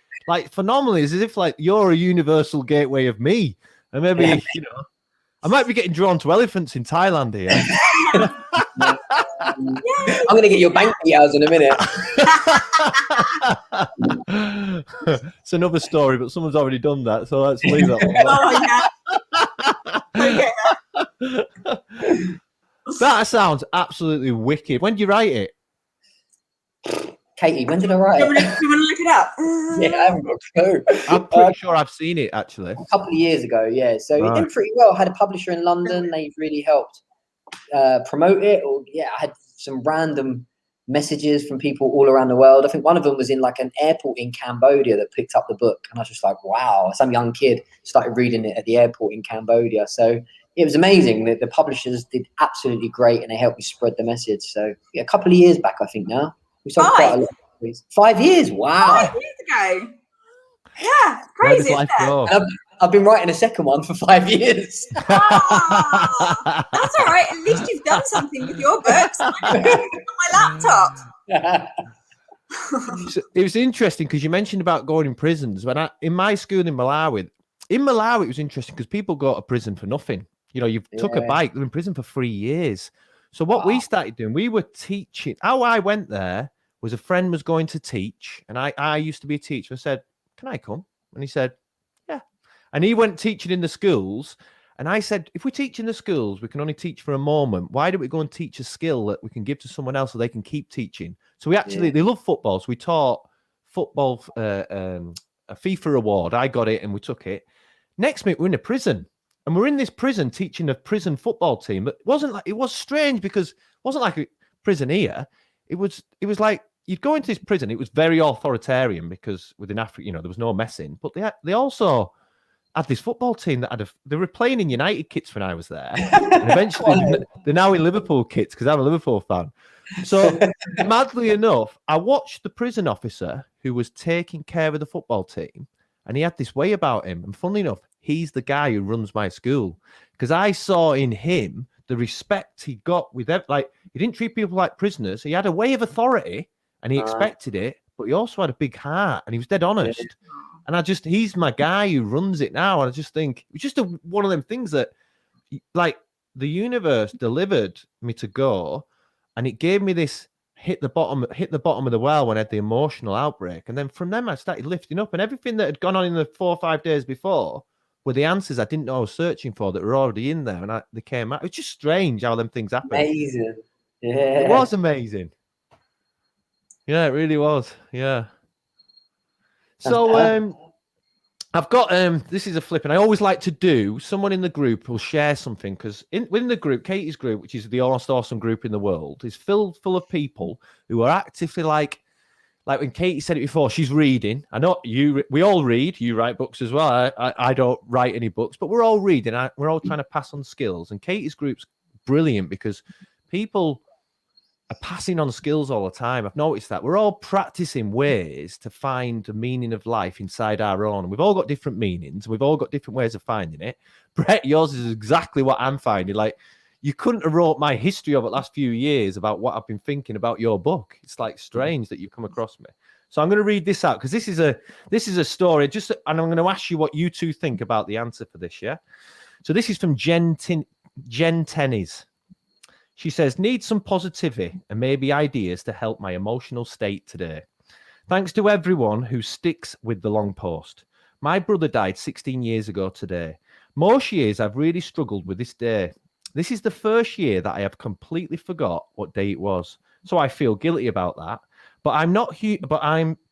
phenomenally, it's as if like you're a universal gateway of me. And maybe, I might be getting drawn to elephants in Thailand here. I'm going to get your bank details in a minute. It's another story, but someone's already done that, so let's leave that one. That sounds absolutely wicked. When did you write it? Katie, when did I write it? You want to look it up? Yeah, I haven't got a clue. I'm pretty sure I've seen it, actually. A couple of years ago, yeah. So it did pretty well. I had a publisher in London. They've really helped promote it. I had some random messages from people all around the world. I think one of them was in like an airport in Cambodia that picked up the book. And I was just like, wow, some young kid started reading it at the airport in Cambodia. So it was amazing. The publishers did absolutely great and they helped me spread the message. So a couple of years back, I think now. We sold quite a lot of copies. 5 years, wow. 5 years ago. Yeah, crazy. I've been writing a second one for 5 years. Oh, that's all right. At least you've done something with your books. On my laptop. It was interesting because you mentioned about going in prisons. In my school in Malawi, it was interesting because people go to prison for nothing. You took a bike, they're in prison for 3 years. So what we started doing, we were teaching. How I went there was a friend was going to teach, and I used to be a teacher. I said, can I come? And he said, yeah. And he went teaching in the schools. And I said, if we teach in the schools, we can only teach for a moment. Why don't we go and teach a skill that we can give to someone else so they can keep teaching? So they love football. So we taught football, a FIFA award. I got it and we took it. Next minute, we're in a prison. And we're in this prison teaching a prison football team. But it was strange because it wasn't like a prison here. It was like you'd go into this prison. It was very authoritarian because within Africa, there was no messing. But they also had this football team that they were playing in United kits when I was there. And eventually they're now in Liverpool kits because I'm a Liverpool fan. So madly enough, I watched the prison officer who was taking care of the football team. And he had this way about him. And funnily enough, he's the guy who runs my school because I saw in him the respect he got with he didn't treat people like prisoners. He had a way of authority and he expected it, but he also had a big heart and he was dead honest. And he's my guy who runs it now. And I just think it's just one of them things that like the universe delivered me to go and it gave me this hit the bottom of the well when I had the emotional outbreak. And then from them, I started lifting up and everything that had gone on in the 4 or 5 days before were the answers I didn't know I was searching for that were already in there. And they came out. It's just strange how them things happen. Amazing. Yeah. It was amazing. Yeah, it really was. Yeah. So, I've got, this is a flip, and I always like to do, someone in the group will share something, because within the group, Katie's group, which is the most awesome group in the world, is full of people who are actively like when Katie said it before, she's reading. I know we all read, you write books as well. I don't write any books, but we're all reading. We're all trying to pass on skills, and Katie's group's brilliant because people are passing on skills all the time. I've noticed that we're all practicing ways to find the meaning of life inside our own. We've all got different meanings. We've all got different ways of finding it. Brett, yours is exactly what I'm finding. Like, you couldn't have wrote my history of the last few years about what I've been thinking about your book. It's like strange that you come across me. So I'm going to read this out because this is a story. And I'm going to ask you what you two think about the answer for this. Yeah. So this is from Jen Tennies. She says, need some positivity and maybe ideas to help my emotional state today. Thanks to everyone who sticks with the long post. My brother died 16 years ago today. Most years I've really struggled with this day. This is the first year that I have completely forgot what day it was. So I feel guilty about that. But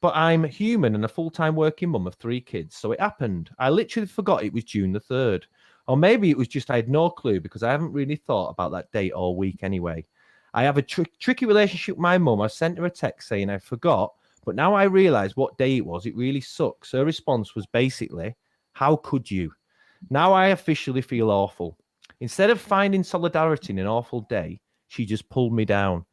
I'm human and a full-time working mum of 3 kids. So it happened. I literally forgot it was June the 3rd. Or maybe it was just I had no clue because I haven't really thought about that date all week anyway. I have a tricky relationship with my mum. I sent her a text saying I forgot, but now I realise what day it was. It really sucks. Her response was basically, how could you? Now I officially feel awful. Instead of finding solidarity in an awful day, she just pulled me down.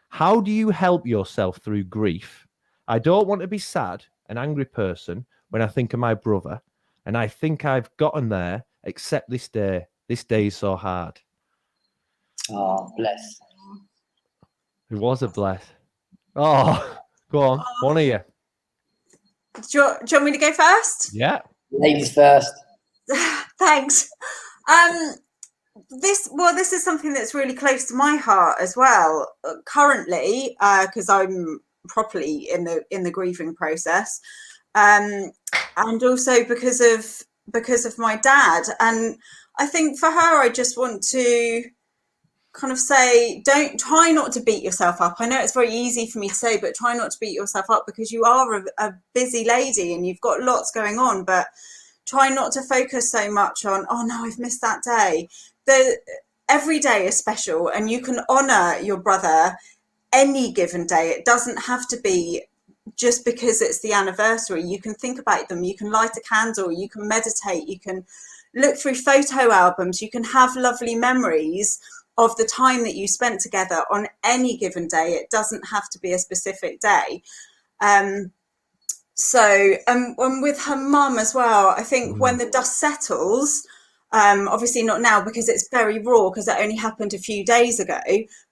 How do you help yourself through grief? I don't want to be sad, an angry person, when I think of my brother, and I think I've gotten there, except this day. This day is so hard. Oh, bless. It was a bless. Oh, go on. One of you. Do you want me to go first? Yeah. Ladies first. Thanks. This is something that's really close to my heart as well. Currently, because I'm properly in the grieving process, and also because of my dad. And I think for her, I just want to kind of say, try not to beat yourself up. I know it's very easy for me to say, but try not to beat yourself up because you are a busy lady and you've got lots going on, but try not to focus so much on, oh no, I've missed that day. Every day is special and you can honor your brother any given day. It doesn't have to be just because it's the anniversary. You can think about them. You can light a candle. You can meditate. You can look through photo albums. You can have lovely memories of the time that you spent together on any given day. It doesn't have to be a specific day. So with her mum as well, I think when the dust settles, obviously not now because it's very raw because it only happened a few days ago,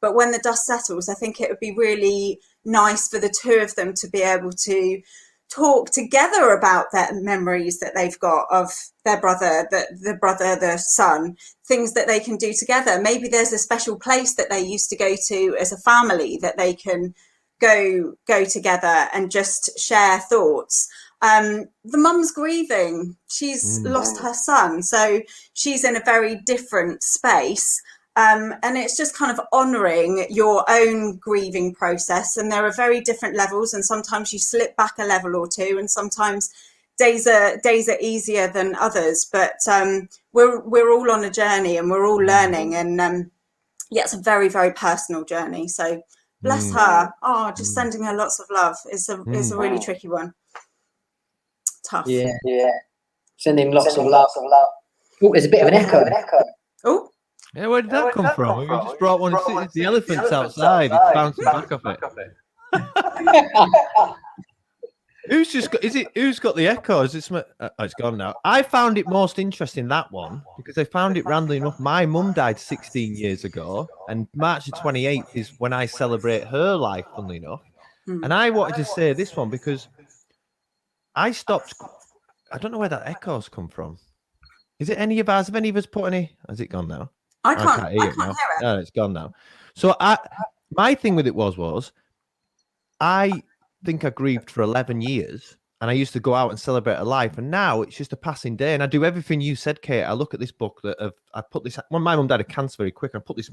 but when the dust settles, I think it would be really nice for the two of them to be able to talk together about their memories that they've got of their brother, the son, things that they can do together. Maybe there's a special place that they used to go to as a family that they can go together and just share thoughts. The mum's grieving. She's lost her son, so she's in a very different space. And it's just kind of honouring your own grieving process. And there are very different levels, and sometimes you slip back a level or two, and sometimes days are easier than others. But we're all on a journey, and we're all learning. And it's a very, very personal journey. So bless her. Oh, just sending her lots of love is a really tricky one. Tough. Yeah. Sending lots of love. Oh, there's a bit of an echo. Oh. Yeah, where did that come from? We just brought one. It's the elephant's outside. It's bouncing back off it. Who's got the echo? Is it? It's gone now. I found it most interesting, that one, because I found it randomly enough. My mum died 16 years ago, and March the 28th is when I celebrate her life, funnily enough. And I wanted to say this one because I stopped. I don't know where that echo's come from. Is it any of ours? Have any of us put any? Has it gone now? I can't hear it. No, it's gone now. So my thing with it was I think I grieved for 11 years and I used to go out and celebrate a life, and now it's just a passing day. And I do everything you said, Kate. I look at this book I put this when my mum died of cancer very quick. I put this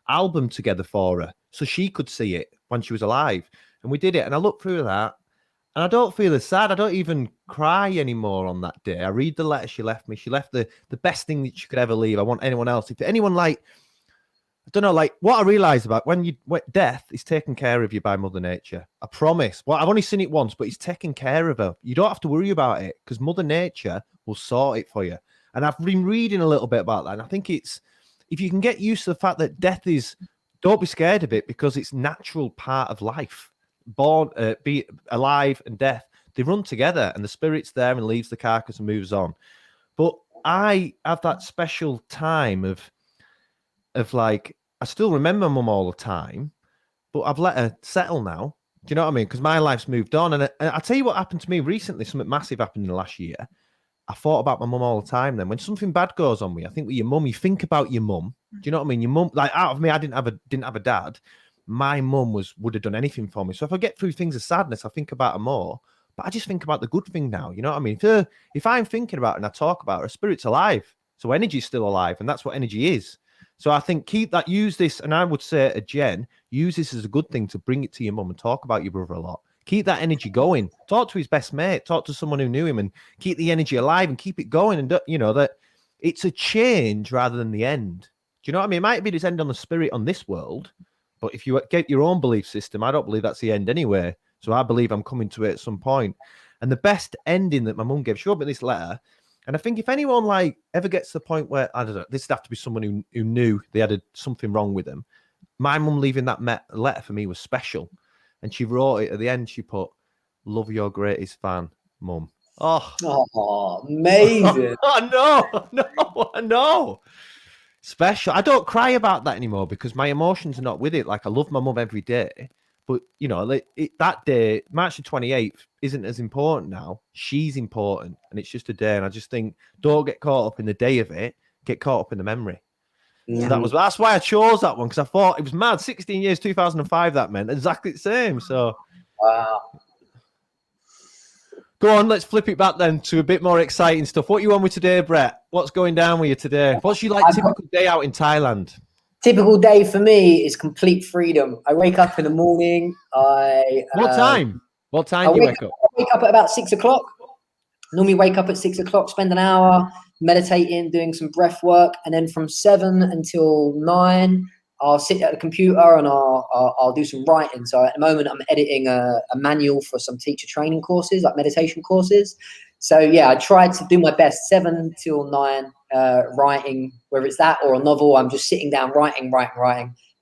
album together for her so she could see it when she was alive, and we did it. And I looked through that, and I don't feel as sad. I don't even cry anymore on that day. I read the letter she left me. She left the best thing that she could ever leave. I want anyone else. If anyone I don't know, what I realised about when death is taken care of you by Mother Nature. I promise. Well, I've only seen it once, but it's taken care of her. You don't have to worry about it because Mother Nature will sort it for you. And I've been reading a little bit about that. And I think if you can get used to the fact that death don't be scared of it because it's natural part of life. Born, be alive and death, they run together, and the spirit's there and leaves the carcass and moves on. But I have that special time of I still remember mum all the time, but I've let her settle now. Do you know what I mean? Because my life's moved on. And I'll tell you what happened to me recently. Something massive happened in the last year. I thought about my mum all the time. Then when something bad goes on me, I think with your mum, you think about your mum. Do you know what I mean? Your mum, like out of me, I didn't have a dad. My mum would have done anything for me. So if I get through things of sadness, I think about her more. But I just think about the good thing now. You know what I mean? If I'm thinking about it and I talk about her spirit's alive. So energy's still alive, and that's what energy is. So I think use this, and I would say to Jen, use this as a good thing to bring it to your mum and talk about your brother a lot. Keep that energy going. Talk to his best mate. Talk to someone who knew him, and keep the energy alive and keep it going. And you know that it's a change rather than the end. Do you know what I mean? It might be this end on the spirit on this world, but if you get your own belief system, I don't believe that's the end anyway. So I believe I'm coming to it at some point. And the best ending that my mum gave, she wrote me this letter. And I think if anyone like ever gets to the point where, I don't know, this would have to be someone who knew they had something wrong with them. My mum leaving that letter for me was special. And she wrote it at the end. She put, "Love your greatest fan, Mum." Oh, amazing. I know. Special. I don't cry about that anymore because my emotions are not with it. Like I love my mum every day. But, you know, that day, March the 28th, isn't as important now. She's important, and it's just a day. And I just think, don't get caught up in the day of it. Get caught up in the memory. Yeah. So that's why I chose that one, because I thought it was mad. 16 years, 2005, that meant exactly the same. So, wow. Go on, let's flip it back then to a bit more exciting stuff. What are you on with today, Brett? What's going down with you today? What's your typical day out in Thailand? Typical day for me is complete freedom. I wake up in the morning. What time? What time do you wake up? I wake up at about 6 o'clock. Normally wake up at 6 o'clock, spend an hour meditating, doing some breath work. And then from 7 until 9, I'll sit at the computer and I'll do some writing. So at the moment, I'm editing a manual for some teacher training courses, like meditation courses. So yeah, I try to do my best, 7 till 9, writing, whether it's that or a novel. I'm just sitting down, writing.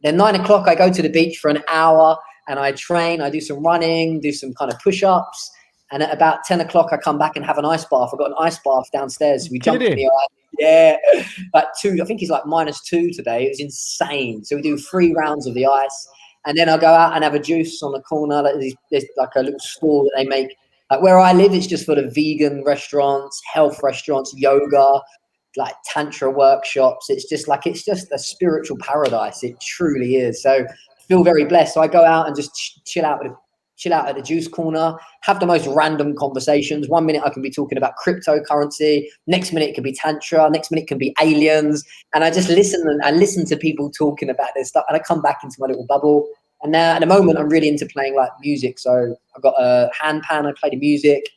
Then 9 o'clock, I go to the beach for an hour and I train. I do some running, do some kind of push-ups. And at about 10 o'clock, I come back and have an ice bath. I've got an ice bath downstairs. So we jump in the ice. Yeah, like 2, I think it's like -2 today. It was insane. So we do 3 rounds of the ice. And then I'll go out and have a juice on the corner. There's like a little store that they make. Like where I live, it's just for the vegan restaurants, health restaurants, yoga, like tantra workshops. It's just a spiritual paradise. It truly is. So I feel very blessed. So I go out and just chill out at the juice corner, have the most random conversations. 1 minute I can be talking about cryptocurrency. Next minute it can be tantra. Next minute it can be aliens. And I just listen and I listen to people talking about this stuff. And I come back into my little bubble. And now at the moment I'm really into playing like music. So I've got a handpan. I play the music.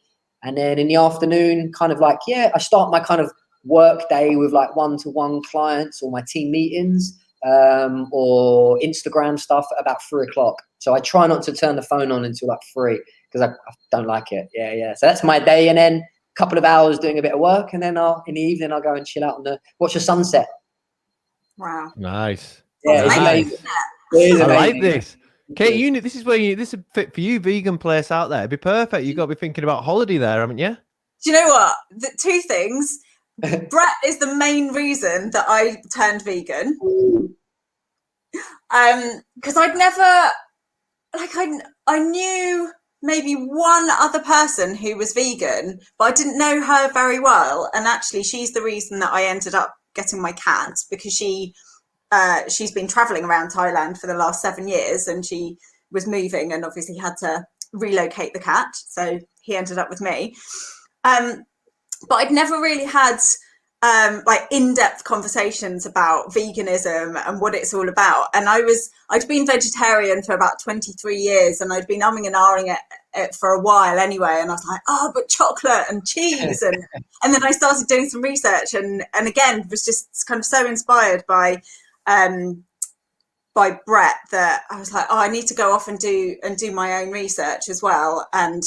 And then in the afternoon, kind of like, I start my kind of work day with like one-to-one clients or my team meetings. Or Instagram stuff at about 3 o'clock. So I try not to turn the phone on until like 3 because I don't like it. Yeah. So that's my day. And then a couple of hours doing a bit of work. And then in the evening, I'll go and chill out and watch the sunset. Wow. Nice. Yeah, it's amazing. It is amazing. I like this. Kate, this is a fit for you, vegan place out there. It'd be perfect. You've got to be thinking about holiday there, haven't you? Do you know what? The 2 things. Brett is the main reason that I turned vegan. Because I'd never, I knew maybe one other person who was vegan, but I didn't know her very well. And actually, she's the reason that I ended up getting my cat, because she's been traveling around Thailand for the last 7 years, and she was moving and obviously had to relocate the cat. So he ended up with me. But I'd never really had like in-depth conversations about veganism and what it's all about. And I'd been vegetarian for about 23 years, and I'd been umming and ahhing it for a while anyway. And I was like, but chocolate and cheese. And then I started doing some research and again, was just kind of so inspired by Brett that I was like, I need to go off and do my own research as well. And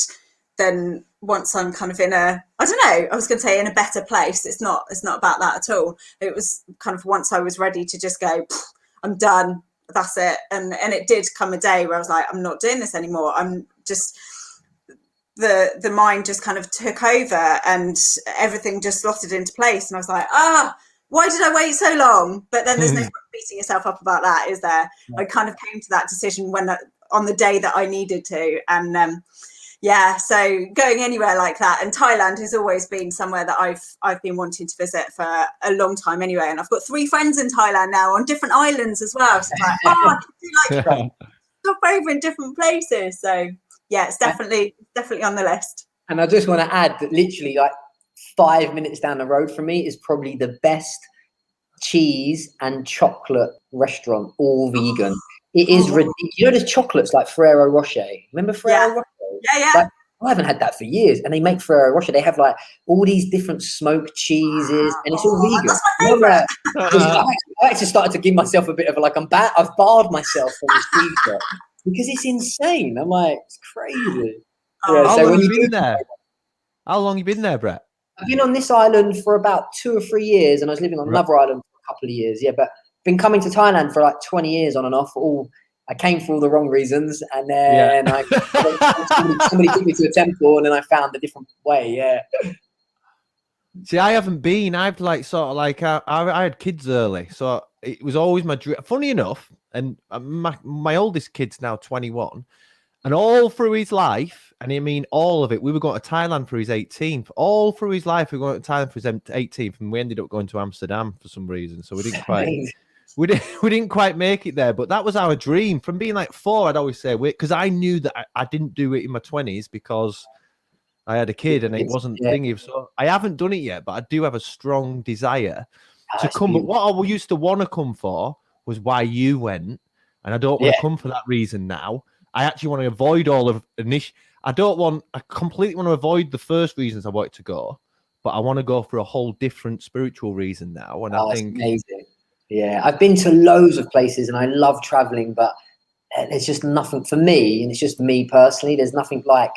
then once I'm kind of in I was going to say in a better place. It's not about that at all. It was kind of once I was ready to just go, I'm done. That's it. And it did come a day where I was like, I'm not doing this anymore. I'm just, the mind just kind of took over and everything just slotted into place. And I was like, why did I wait so long? But then there's no point beating yourself up about that, is there? I kind of came to that decision on the day that I needed to. And yeah, so going anywhere like that, and Thailand has always been somewhere that I've been wanting to visit for a long time anyway. And I've got 3 friends in Thailand now on different islands as well. So it's like, I can do like stop over in different places. So yeah, it's definitely on the list. And I just want to add that literally like 5 minutes down the road from me is probably the best cheese and chocolate restaurant, all vegan. It is ridiculous. You know, there's chocolates like Ferrero Rocher. Remember Ferrero Rocher? Yeah. Like, I haven't had that for years. And they make Ferrero Rocher. They have like all these different smoked cheeses, and it's all vegan. That's my favorite. I actually started to give myself a bit of like, I've barred myself from this cheese shop because it's insane. I'm like, it's crazy. Yeah, how long have you been there? How long have you been there, Brett? I've been on this island for about 2 or 3 years, and I was living on another island for a couple of years. Yeah, but been coming to Thailand for like 20 years on and off. I came for all the wrong reasons, and then somebody took me to a temple, and then I found a different way. Yeah. See, I haven't been. I've like sort of like I had kids early, so it was always my dream. Funny enough, and my oldest kid's now 21, and all through his life, and I mean all of it, we were going to Thailand for his 18th. All through his life, we were going to Thailand for his 18th, and we ended up going to Amsterdam for some reason. So we didn't quite. We didn't quite make it there, but that was our dream. From being like 4, I'd always say, because I knew that I didn't do it in my 20s because I had a kid and it wasn't thingy. So I haven't done it yet, but I do have a strong desire to come. But what I used to want to come for was why you went, and I don't want to come for that reason now. I actually want to avoid all of I completely want to avoid the first reasons I wanted to go, but I want to go for a whole different spiritual reason now. And I think amazing. Yeah, I've been to loads of places and I love traveling, but there's just nothing for me, and it's just me personally. There's nothing like,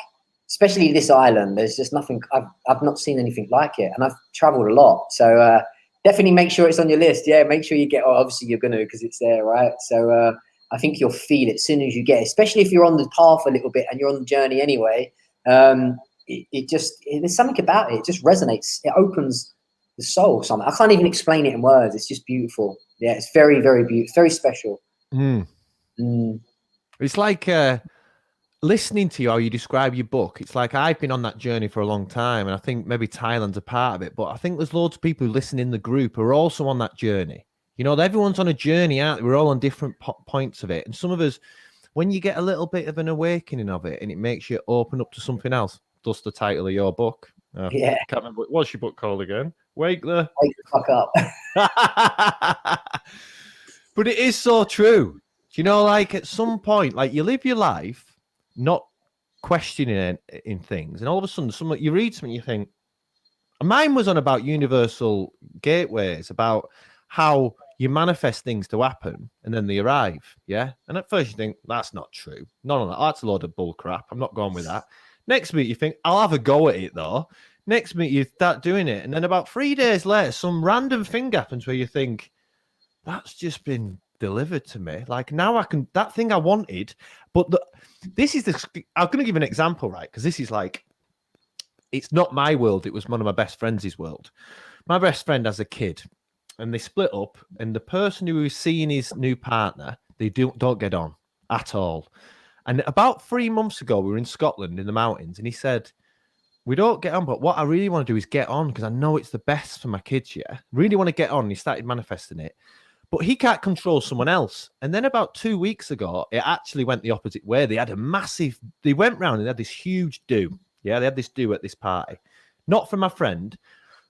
especially this island. There's just nothing. I've not seen anything like it, and I've traveled a lot. So definitely make sure it's on your list. Yeah, make sure you get. Obviously, you're gonna because it's there, right? So I think you'll feel it as soon as you get it, especially if you're on the path a little bit and you're on the journey anyway. There's something about it. It just resonates. It opens the soul. Something I can't even explain it in words. It's just beautiful. Yeah, it's very, very beautiful. Very special. It's like listening to you, how you describe your book. It's like I've been on that journey for a long time, and I think maybe Thailand's a part of it. But I think there's loads of people who listen in the group who are also on that journey. You know, everyone's on a journey, aren't they? We're all on different points of it. And some of us, when you get a little bit of an awakening of it and it makes you open up to something else, thus the title of your book. I can't remember. What's your book called again? Wake the fuck up. But it is so true. You know, like at some point, like you live your life not questioning in things, and all of a sudden, you read something, you think. Mine was on about universal gateways, about how you manifest things to happen and then they arrive. Yeah. And at first you think that's not true. No, that's a load of bull crap. I'm not going with that. Next minute you think I'll have a go at it though. Next minute you start doing it. And then about 3 days later, some random thing happens where you think that's just been delivered to me. Like now that thing I wanted, but I'm going to give an example, right? Because this is like, it's not my world. It was one of my best friends' world. My best friend has a kid. And they split up, and the person who was seeing his new partner, they don't get on at all. And about 3 months ago, we were in Scotland in the mountains, and he said, we don't get on, but what I really want to do is get on because I know it's the best for my kids, yeah? Really want to get on. And he started manifesting it. But he can't control someone else. And then about 2 weeks ago, it actually went the opposite way. They went round and they had this huge do. Yeah, they had this do at this party. Not for my friend.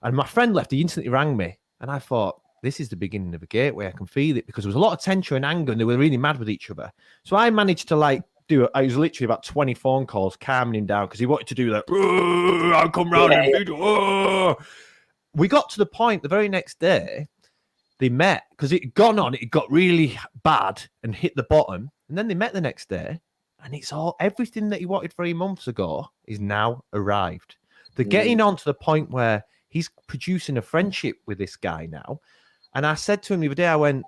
And my friend left, he instantly rang me. And I thought, this is the beginning of a gateway. I can feel it because there was a lot of tension and anger and they were really mad with each other. So I managed to I was literally about 20 phone calls calming him down because he wanted to do that. I'll come round and we got to the point the very next day they met because it got really bad and hit the bottom. And then they met the next day and everything that he wanted 3 months ago is now arrived. They're getting on to the point where he's producing a friendship with this guy now. And I said to him the other day, I went,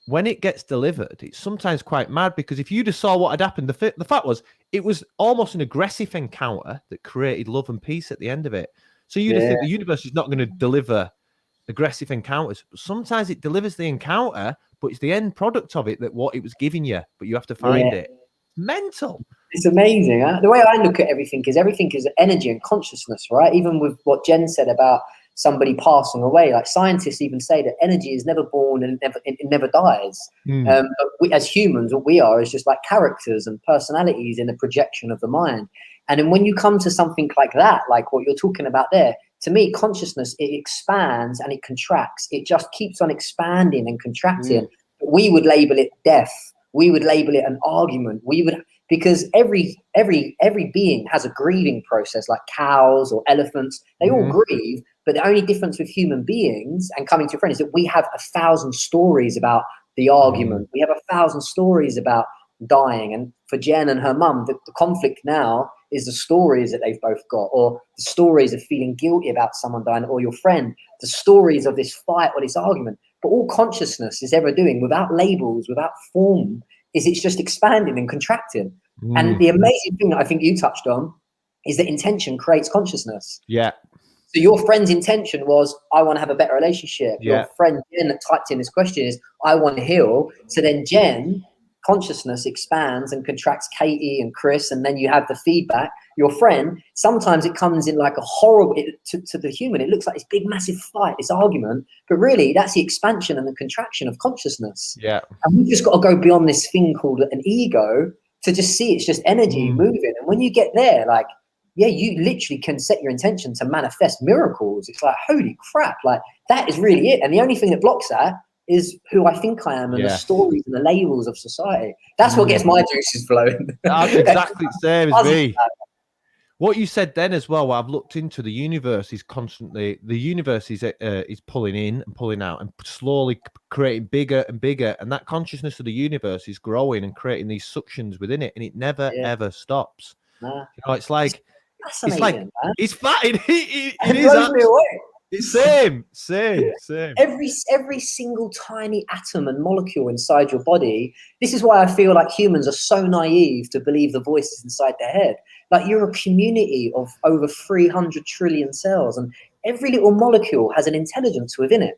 when it gets delivered, it's sometimes quite mad because if you just saw what had happened, the fact was, it was almost an aggressive encounter that created love and peace at the end of it. So you'd think the universe is not going to deliver aggressive encounters. But sometimes it delivers the encounter, but it's the end product of it that what it was giving you, but you have to find it. Mental. It's amazing. Huh? The way I look at everything is energy and consciousness, right? Even with what Jen said about somebody passing away, like scientists even say that energy is never born and it never dies. But we, as humans, what we are is just like characters and personalities in a projection of the mind. And then when you come to something like that, like what you're talking about there, to me, consciousness, it expands and it contracts. It just keeps on expanding and contracting. We would label it death. We would label it an argument. Because every being has a grieving process, like cows or elephants. They all grieve, but the only difference with human beings and coming to a friend is that we have 1,000 stories about the argument. We have 1,000 stories about dying. And for Jen and her mum, the conflict now is the stories that they've both got, or the stories of feeling guilty about someone dying, or your friend, the stories of this fight or this argument. But all consciousness is ever doing, without labels, without form, is it's just expanding and contracting. And the amazing thing that I think you touched on is that intention creates consciousness. Yeah. So your friend's intention was, I want to have a better relationship. Yeah. Your friend Jen that typed in this question is, I want to heal. So then Jen, consciousness expands and contracts Katie and Chris, and then you have the feedback. Your friend, sometimes it comes in like a horrible, to the human, it looks like this big massive fight, this argument, but really that's the expansion and the contraction of consciousness. Yeah. And we've just got to go beyond this thing called an ego to just see it's just energy moving. And when you get there, like, yeah, you literally can set your intention to manifest miracles. It's like, holy crap, like that is really it. And the only thing that blocks that is who I think I am and the stories and the labels of society. That's what gets my juices flowing. That's exactly the same as me. What you said then as well, what I've looked into, the universe is constantly, the universe is pulling in and pulling out and slowly creating bigger and bigger. And that consciousness of the universe is growing and creating these suctions within it. And it never, ever stops. You know, it's like, it's fine. It is me away. It's same. Every single tiny atom and molecule inside your body. This is why I feel like humans are so naive to believe the voices inside their head. Like, you're a community of over 300 trillion cells, and every little molecule has an intelligence within it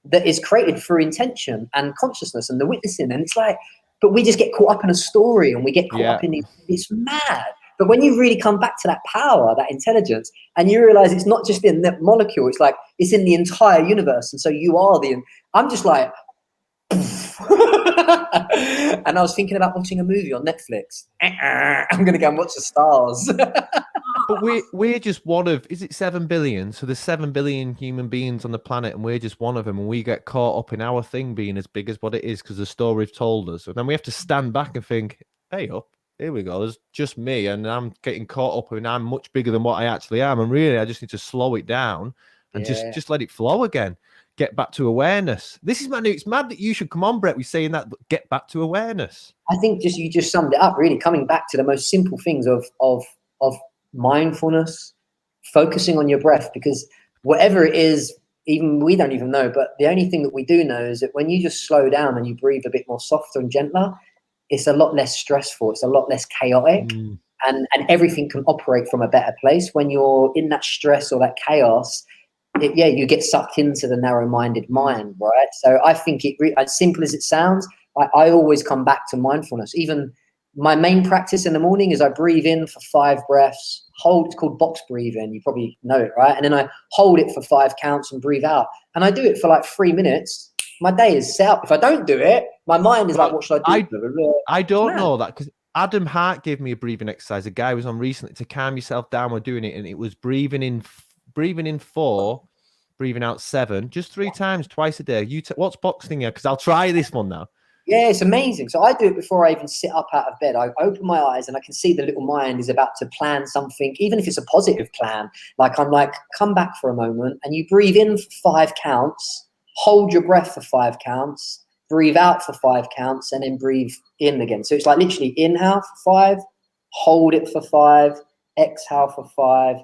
that is created through intention and consciousness and the witnessing. And it's like, but we just get caught up in a story and we get caught up in these, it's mad. But when you really come back to that power, that intelligence, and you realize it's not just in that molecule, it's like it's in the entire universe. And so you are I'm just like, and I was thinking about watching a movie on Netflix. I'm going to go and watch the stars. But we're just one of, is it 7 billion? So there's 7 billion human beings on the planet, and we're just one of them. And we get caught up in our thing being as big as what it is because the story have told us. And then we have to stand back and think, hey up. Here we go. There's just me, and I'm getting caught up, and I'm much bigger than what I actually am. And really, I just need to slow it down and just let it flow again. Get back to awareness. This is mad. It's mad that you should come on, Brett. We're saying that, but get back to awareness. I think you just summed it up. Really, coming back to the most simple things of mindfulness, focusing on your breath, because whatever it is, even we don't even know. But the only thing that we do know is that when you just slow down and you breathe a bit more softer and gentler, it's a lot less stressful. It's a lot less chaotic, and everything can operate from a better place. When you're in that stress or that chaos, you get sucked into the narrow-minded mind, right? So I think as simple as it sounds, I always come back to mindfulness. Even my main practice in the morning is I breathe in for 5 breaths, hold, it's called box breathing. You probably know it, right? And then I hold it for 5 counts and breathe out. And I do it for like 3 minutes. My day is set up. If I don't do it, my mind is like, what should I do? I don't know that, because Adam Hart gave me a breathing exercise. A guy was on recently to calm yourself down while doing it, and it was breathing in 4, breathing out 7, just 3 times, twice a day. What's boxing here? Because I'll try this one now. Yeah, it's amazing. So I do it before I even sit up out of bed. I open my eyes and I can see the little mind is about to plan something, even if it's a positive plan. Like, I'm like, come back for a moment, and you breathe in for 5 counts. Hold your breath for 5 counts, breathe out for 5 counts, and then breathe in again. So it's like literally inhale for 5, hold it for 5, exhale for 5,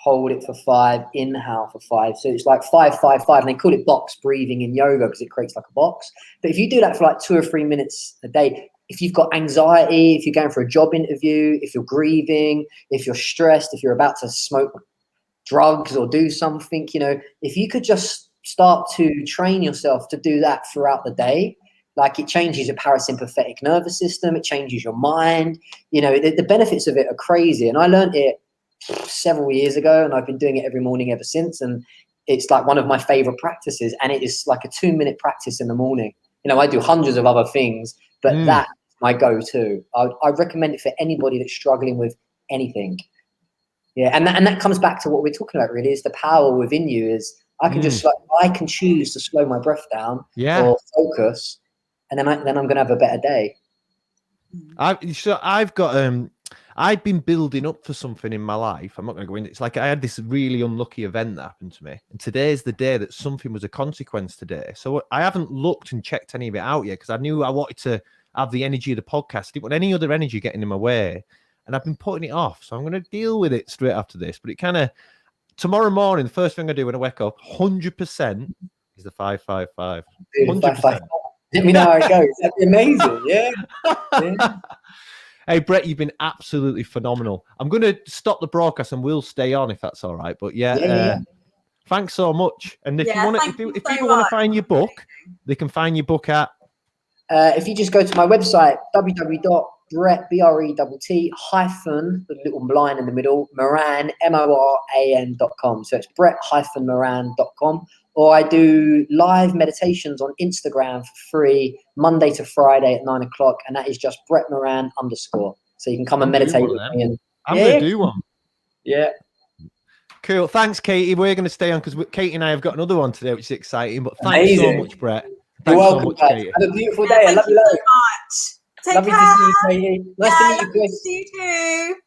hold it for 5, inhale for 5. So it's like 5, 5, 5. And they call it box breathing in yoga because it creates like a box. But if you do that for like 2 or 3 minutes a day, if you've got anxiety, if you're going for a job interview, if you're grieving, if you're stressed, if you're about to smoke drugs or do something, if you could just start to train yourself to do that throughout the day, Like, it changes your parasympathetic nervous system. It changes your mind. You know, the benefits of it are crazy. And I learned it several years ago, and I've been doing it every morning ever since. And it's like one of my favorite practices. And it is like a 2-minute practice in the morning. You know, I do hundreds of other things, but that's my go-to. I recommend it for anybody that's struggling with anything. Yeah, and that comes back to what we're talking about, really, is the power within you. Is I can I can choose to slow my breath down or focus, and then I'm going to have a better day. I've been building up for something in my life. I'm not going to go into it. It's like I had this really unlucky event that happened to me, and today's the day that something was a consequence today. So I haven't looked and checked any of it out yet, because I knew I wanted to have the energy of the podcast. I didn't want any other energy getting in my way. And I've been putting it off. So I'm going to deal with it straight after this. But it kind of, tomorrow morning, the first thing I do when I wake up, 100% is the 555. 100%. Let me know how it goes. That'd be amazing. Yeah. Hey, Brett, you've been absolutely phenomenal. I'm going to stop the broadcast and we'll stay on if that's all right. But thanks so much. And if you want to, if people want to find your book, they can find your book at. If you just go to my website, www.brett, BRETT hyphen, the little line in the middle, Moran, MORAN.com. So it's brett-moran.com. Or I do live meditations on Instagram for free, Monday to Friday at 9 o'clock. And that is just Brett Moran _. So you can come and meditate with me. I'm going to do one. Yeah. Cool. Thanks, Katy. We're going to stay on because Katy and I have got another one today, which is exciting. But thanks so much, Brett. You're welcome, so much, Katy. Have a beautiful day. I love you so much. Take care. Lovely to see you, Katy. Nice to meet you, Chris. See you too.